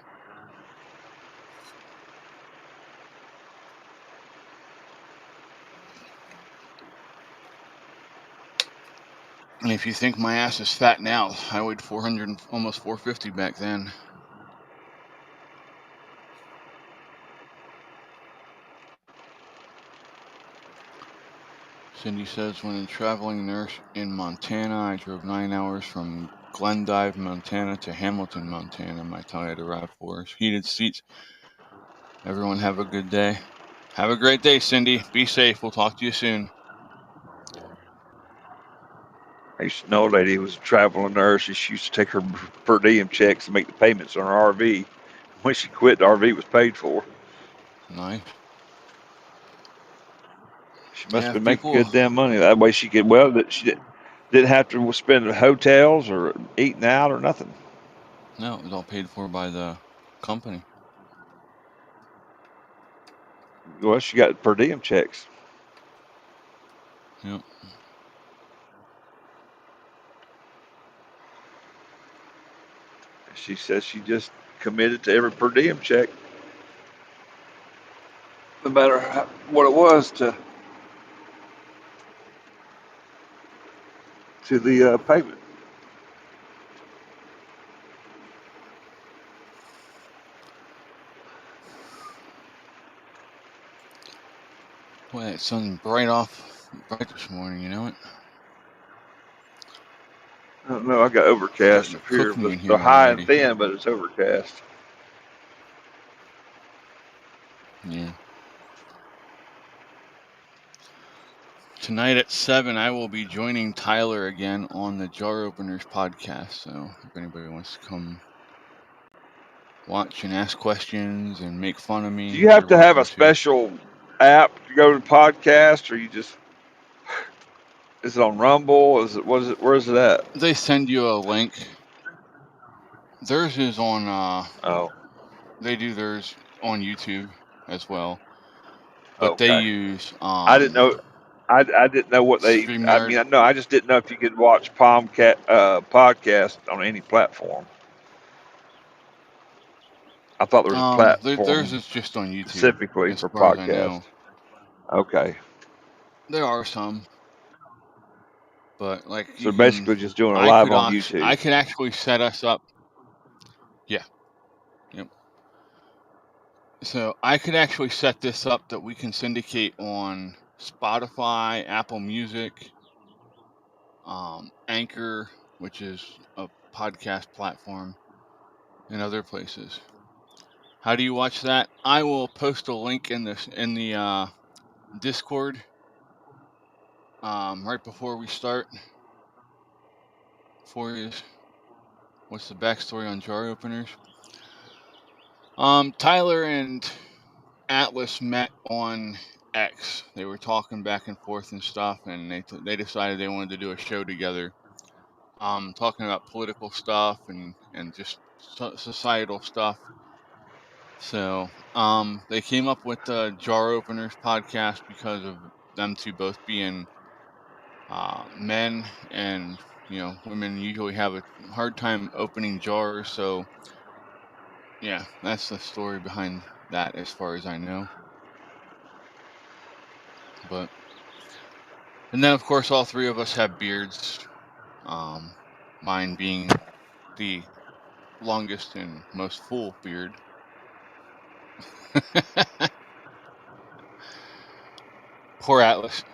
And if you think my ass is fat now, I weighed 400, almost 450 back then. Cindy says, when a traveling nurse in Montana, I drove 9 hours from Glendive, Montana to Hamilton, Montana. My tie had arrived for us. Heated seats. Everyone have a good day. Have a great day, Cindy. Be safe. We'll talk to you soon. I used to know a lady who was a traveling nurse. She used to take her per diem checks and make the payments on her RV. When she quit, the RV was paid for. Nice. She must have been making good damn money. That way she could, she didn't have to spend in hotels or eating out or nothing. No, it was all paid for by the company. Well, she got per diem checks. Yep. She says she just committed to every per diem check, no matter what it was, to the payment. Boy, that sun's bright this morning, you know it? I don't know. I got overcast Starting to up here, cook me but in the here high and already. thin, but it's overcast. Yeah. Tonight at 7, I will be joining Tyler again on the Jar Openers podcast. So if anybody wants to come watch and ask questions and make fun of Do me, you have you're to have a welcome to. special app to go to the podcast, or you just is it on Rumble? Is it what is it? Where is it at? They send you a link. Theirs is on, Oh, they do theirs on YouTube as well. But they okay. use I didn't know. I didn't know what they. I StreamYard. mean, no, I just didn't know if you could watch podcast on any platform. I thought there was a Theirs platform is just on YouTube, specifically as for far as I know. podcast. Okay, There are some, but like so basically just doing it I live could on YouTube. actually set us up. Yeah, yep. So I could actually set this up that we can syndicate on Spotify, Apple Music, Anchor, which is a podcast platform, and other places. How do you watch that? I will post a link in the Discord right before we start for you. What's the backstory on Jar Openers? Tyler and Atlas met on X. They were talking back and forth and stuff, and they decided they wanted to do a show together. Talking about political stuff and just societal stuff. So, they came up with the Jar Openers podcast because of them two both being men, and women usually have a hard time opening jars. So, yeah, that's the story behind that, as far as I know. But and then, of course, all three of us have beards. Mine being the longest and most full beard. Poor Atlas.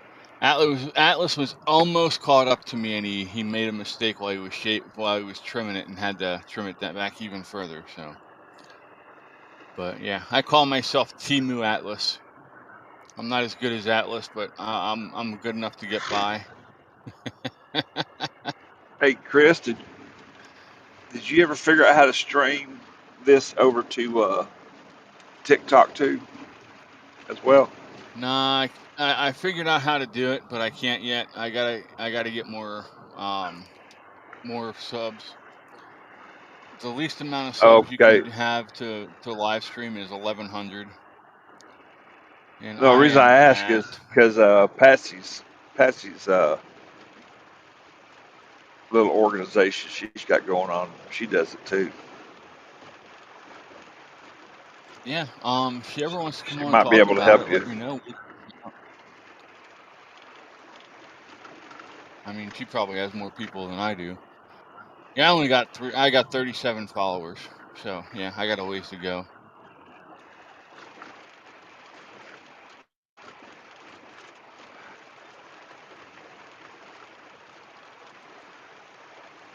Atlas was almost caught up to me, and he made a mistake while he was trimming it, and had to trim it that back even further. So, but yeah, I call myself Timu Atlas. I'm not as good as Atlas, but I'm good enough to get by. Hey, Chris, did you ever figure out how to stream this over to TikTok too, as well? Nah, I figured out how to do it, but I can't yet. I gotta get more subs. The least amount of subs you Okay. can have to live stream is 1100, and No, the I reason I am ask is at because Patsy's little organization she's got going on. She does it too. yeah. If she ever wants to come She on and might be talk able to about help it, you. let me know. I mean, she probably has more people than I do. Yeah, I got 37 followers, so yeah, I got a ways to go.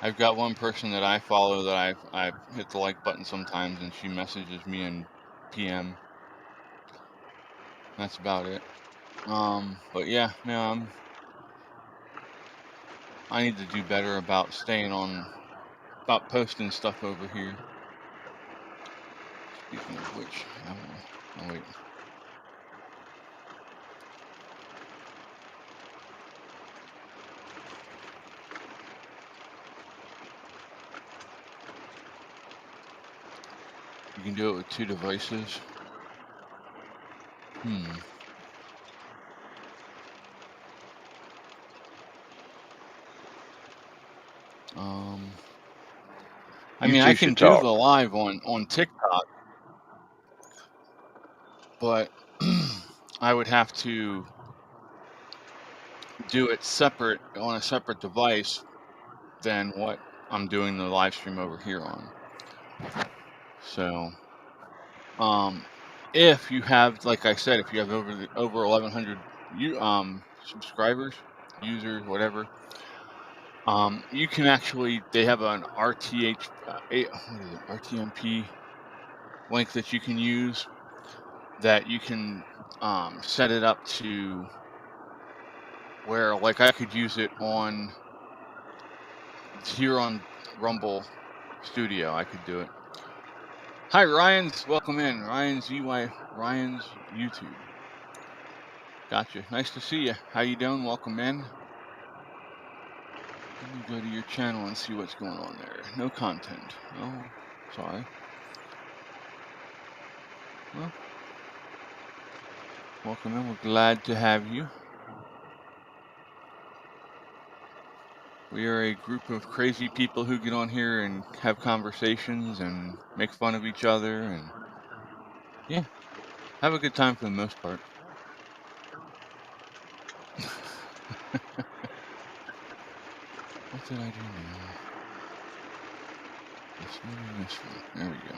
I've got one person that I follow that I hit the like button sometimes, and she messages me in PM. That's about it. But yeah, no, I need to do better about about posting stuff over here. Speaking of which, oh wait. You can do it with two devices. Hmm. Um, I You mean, I two can should do talk. the live on TikTok, but I would have to do it separate on a separate device than what I'm doing the live stream over here on. So, if you have, like I said, if you have over 1,100 subscribers, users, whatever, you can actually, they have an RTMP link that you can use, that you can set it up to where, like, I could use it on here on Rumble Studio. I could do it. Hi, Ryan's. Welcome in. Ryan's YouTube. Gotcha. Nice to see you. How you doing? Welcome in. Let me go to your channel and see what's going on there. No content. Oh, sorry. Well, welcome in. We're glad to have you. We are a group of crazy people who get on here and have conversations and make fun of each other and, yeah, have a good time for the most part. What did I do now? This one and this one. There we go.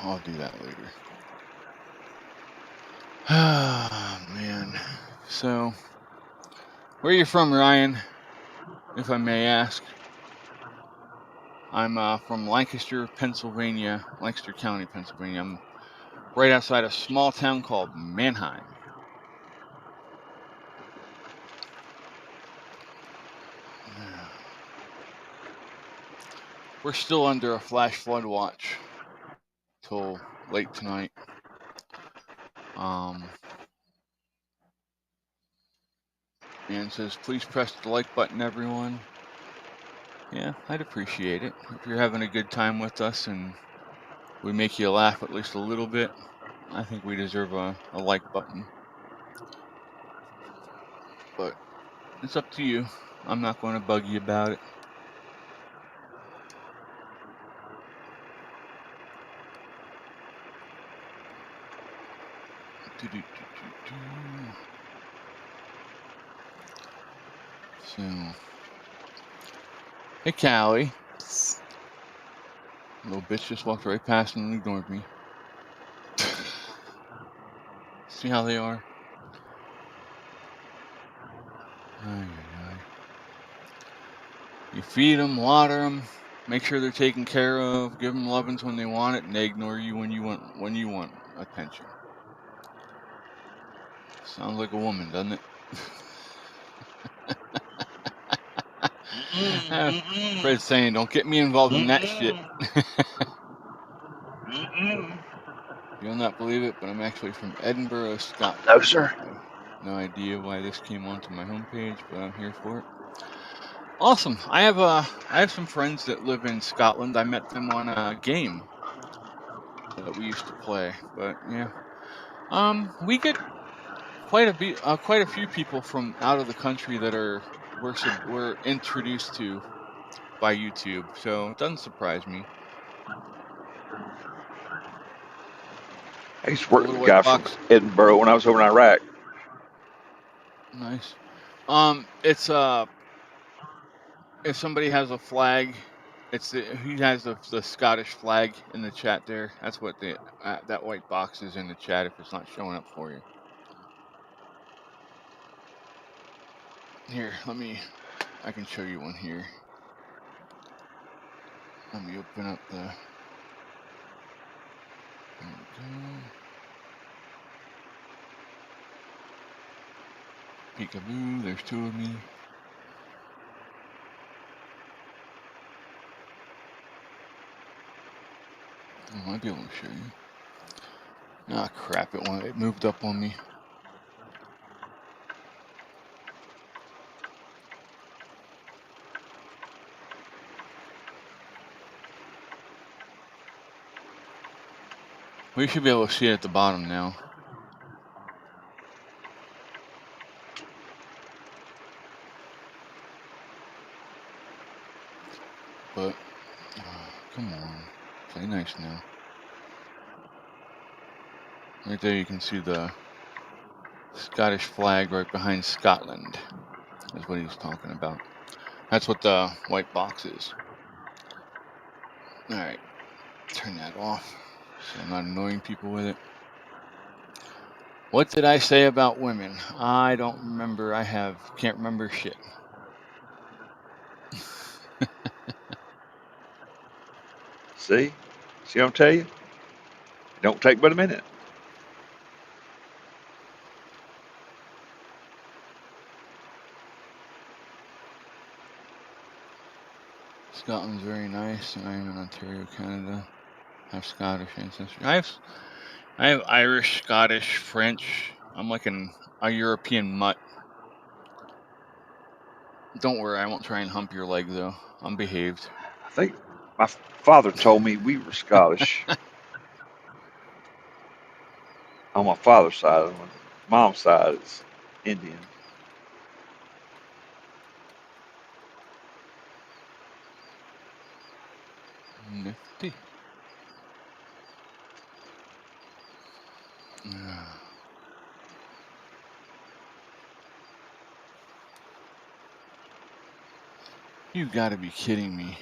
I'll do that later. Ah, man. So, where are you from, Ryan, if I may ask? I'm from Lancaster, Pennsylvania, Lancaster County, Pennsylvania. I'm right outside a small town called Manheim. We're still under a flash flood watch till late tonight. And says, please press the like button, everyone. Yeah, I'd appreciate it. If you're having a good time with us and we make you laugh at least a little bit, I think we deserve a like button. But it's up to you. I'm not going to bug you about it. So, hey, Callie. Little bitch just walked right past and ignored me. See how they are? You feed them, water them, make sure they're taken care of, give them lovin's when they want it, and they ignore you when you want attention. Sounds like a woman, doesn't it? Fred's saying, don't get me involved in that shit. You'll not believe it, but I'm actually from Edinburgh, Scotland. No, sir. No idea why this came onto my homepage, but I'm here for it. Awesome. I have some friends that live in Scotland. I met them on a game that we used to play. But yeah, we get quite a few people from out of the country that we're introduced to by YouTube, so it doesn't surprise me. I used to work with a Little guy white from box. Edinburgh when I was over in Iraq. Nice. It's if somebody has a flag, he has the Scottish flag in the chat there. That's what that white box is in the chat if it's not showing up for you. Here, I can show you one here. Let me open up the, there we go. Peekaboo, there's two of me. I might be able to show you. Ah, crap, it moved up on me. We should be able to see it at the bottom now. But, come on. Play nice now. Right there you can see the Scottish flag right behind Scotland. That's what he's talking about. That's what the white box is. Alright. Turn that off so I'm not annoying people with it. What did I say about women? I don't remember. Can't remember shit. See what I'm telling you? It don't take but a minute. Scotland's very nice. I am in Ontario, Canada. I have Scottish ancestry. I have Irish, Scottish, French. I'm like a European mutt. Don't worry, I won't try and hump your leg though. I'm behaved. I think my father told me we were Scottish. On my father's side. On my mom's side is Indian. Nifty. You gotta be kidding me.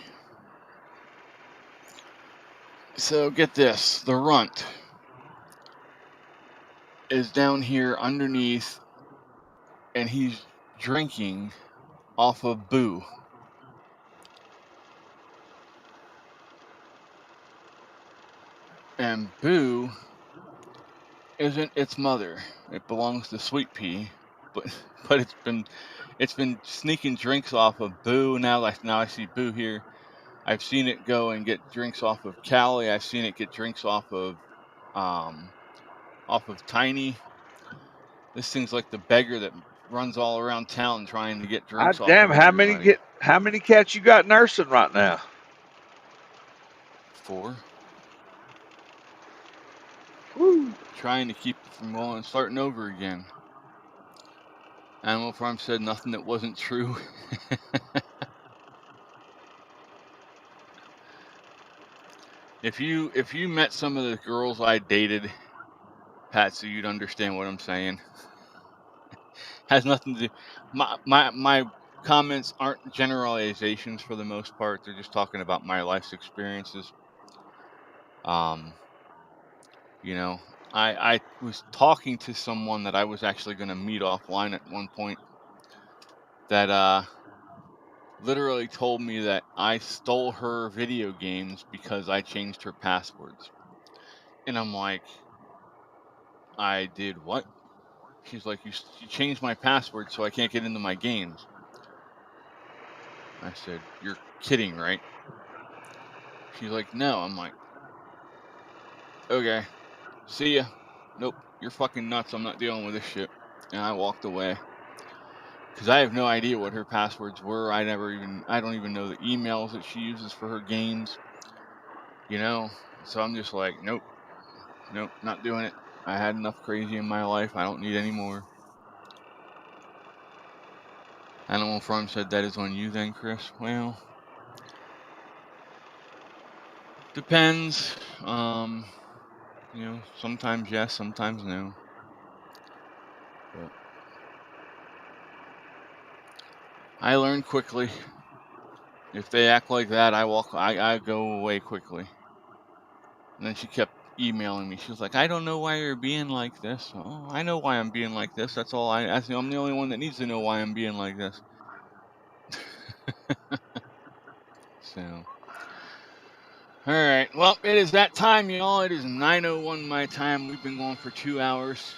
So get this, the runt is down here underneath and he's drinking off of Boo. And Boo isn't its mother. It belongs to Sweet Pea, but it's been sneaking drinks off of Boo. Now I see Boo here. I've seen it go and get drinks off of Callie. I've seen it get drinks off of Tiny. This thing's like the beggar that runs all around town trying to get drinks off Damn, of everybody. how many cats you got nursing right now? 4. Woo. Trying to keep it from going and starting over again. Animal Farm said nothing that wasn't true. If you met some of the girls I dated, Patsy, you'd understand what I'm saying. Has nothing to do. My comments aren't generalizations for the most part. They're just talking about my life's experiences. You know, I was talking to someone that I was actually going to meet offline at one point that literally told me that I stole her video games because I changed her passwords. And I'm like, I did what? She's like, you changed my password so I can't get into my games. I said, you're kidding, right? She's like, no. I'm like, okay, see ya. Nope, you're fucking nuts. I'm not dealing with this shit. And I walked away. Because I have no idea what her passwords were. I don't even know the emails that she uses for her games. You know? So I'm just like, nope, not doing it. I had enough crazy in my life. I don't need any more. Animal Farm said that is on you then, Chris. Well, depends. You know, sometimes yes, sometimes no. But I learn quickly. If they act like that, I go away quickly. And then she kept emailing me. She was like, I don't know why you're being like this. Oh, I know why I'm being like this. I'm the only one that needs to know why I'm being like this. So, all right. Well, it is that time, y'all. It is 9:01 my time. We've been going for 2 hours.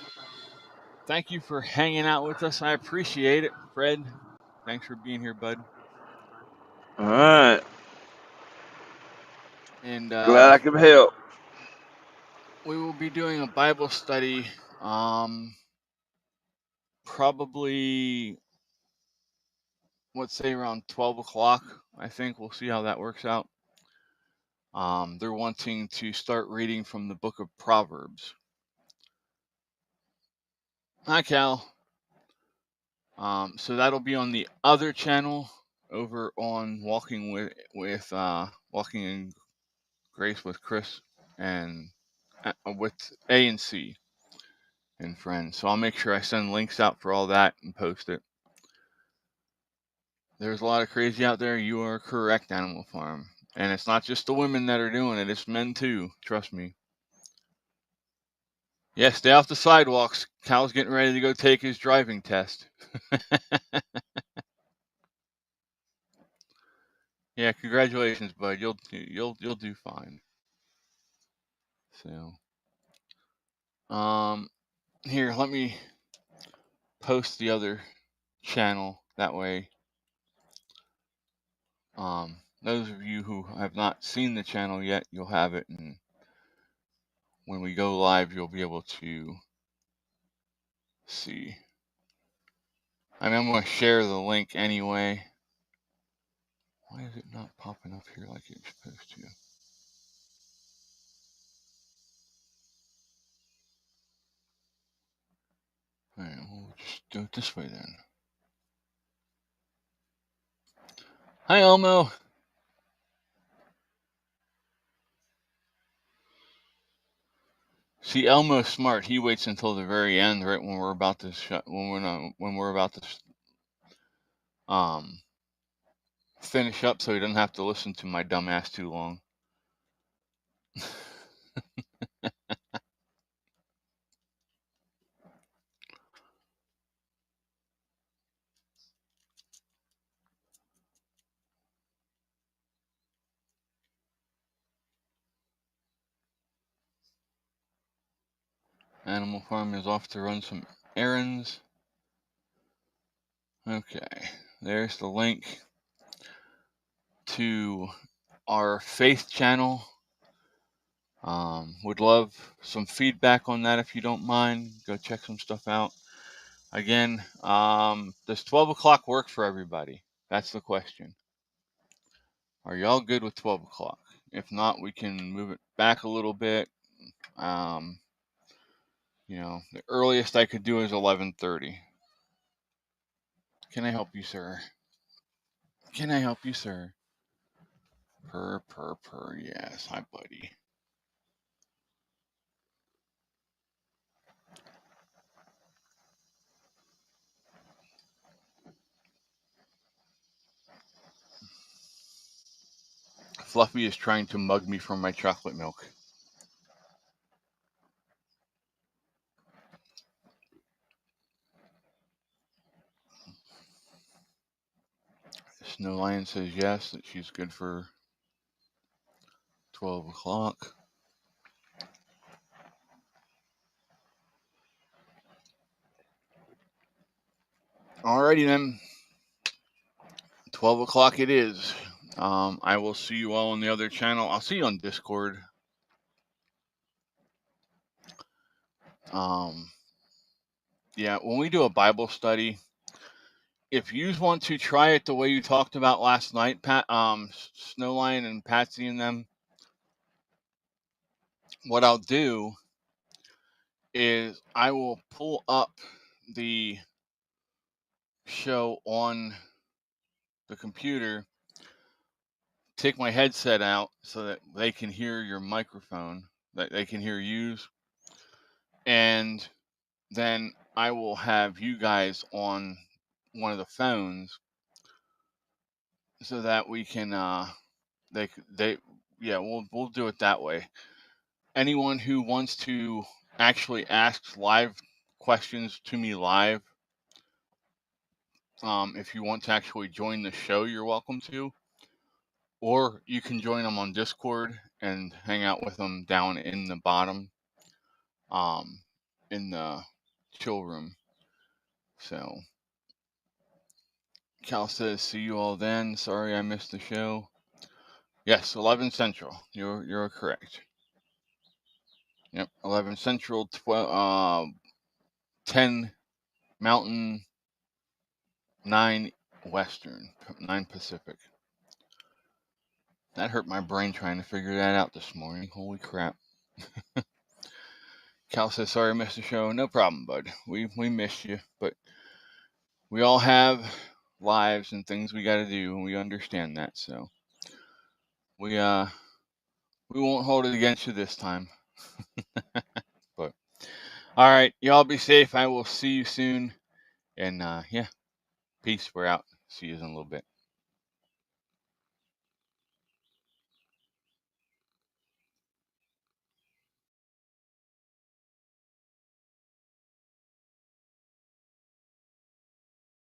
Thank you for hanging out with us. I appreciate it. Fred, thanks for being here, bud. All right. And glad I could help. We will be doing a Bible study probably, let's say around 12 o'clock. I think we'll see how that works out. They're wanting to start reading from the book of Proverbs. Hi, Cal. So that'll be on the other channel over on Walking in Grace with Chris and with A and C and friends. So I'll make sure I send links out for all that and post it. There's a lot of crazy out there. You are correct, Animal Farm. And it's not just the women that are doing it, it's men too. Trust me. Yeah, stay off the sidewalks. Cal's getting ready to go take his driving test. Yeah, congratulations, bud. You'll do fine. So, here, let me post the other channel. That way, those of you who have not seen the channel yet, you'll have it, and when we go live, you'll be able to see. I mean, I'm going to share the link anyway. Why is it not popping up here like it's supposed to? Alright, we'll just do it this way then. Hi, Elmo. See, Elmo's smart. He waits until the very end, right when we're about to finish up, so he doesn't have to listen to my dumb ass too long. Animal Farm is off to run some errands. Okay, there's the link to our faith channel. Would love some feedback on that if you don't mind. Go check some stuff out. Again, does 12 o'clock work for everybody? That's the question. Are y'all good with 12 o'clock? If not, we can move it back a little bit. The earliest I could do is 11:30. Can I help you, sir? Can I help you, sir? Purr. Yes, hi, buddy. Fluffy is trying to mug me for my chocolate milk. Snow Lion says yes, that she's good for 12 o'clock. Alrighty then. 12 o'clock it is. I will see you all on the other channel. I'll see you on Discord. Yeah, when we do a Bible study, if you want to try it the way you talked about last night, Snow Lion and Patsy and them, what I'll do is I will pull up the show on the computer, take my headset out so that they can hear your microphone, that they can hear you, and then I will have you guys on one of the phones so that we can we'll do it that way. Anyone who wants to actually ask live questions to me live, if you want to actually join the show, you're welcome to. Or you can join them on Discord and hang out with them down in the bottom, in the chill room. So, Cal says, "See you all then. Sorry I missed the show." Yes, 11 Central. You're correct. Yep, 11 Central, 10 Mountain, 9 Western, 9 Pacific. That hurt my brain trying to figure that out this morning. Holy crap. Cal says, sorry I missed the show. No problem, bud. We missed you, but we all have lives and things we got to do, and we understand that. So we won't hold it against you this time. But all right, y'all be safe. I will see you soon. And yeah, peace. We're out. See you in a little bit.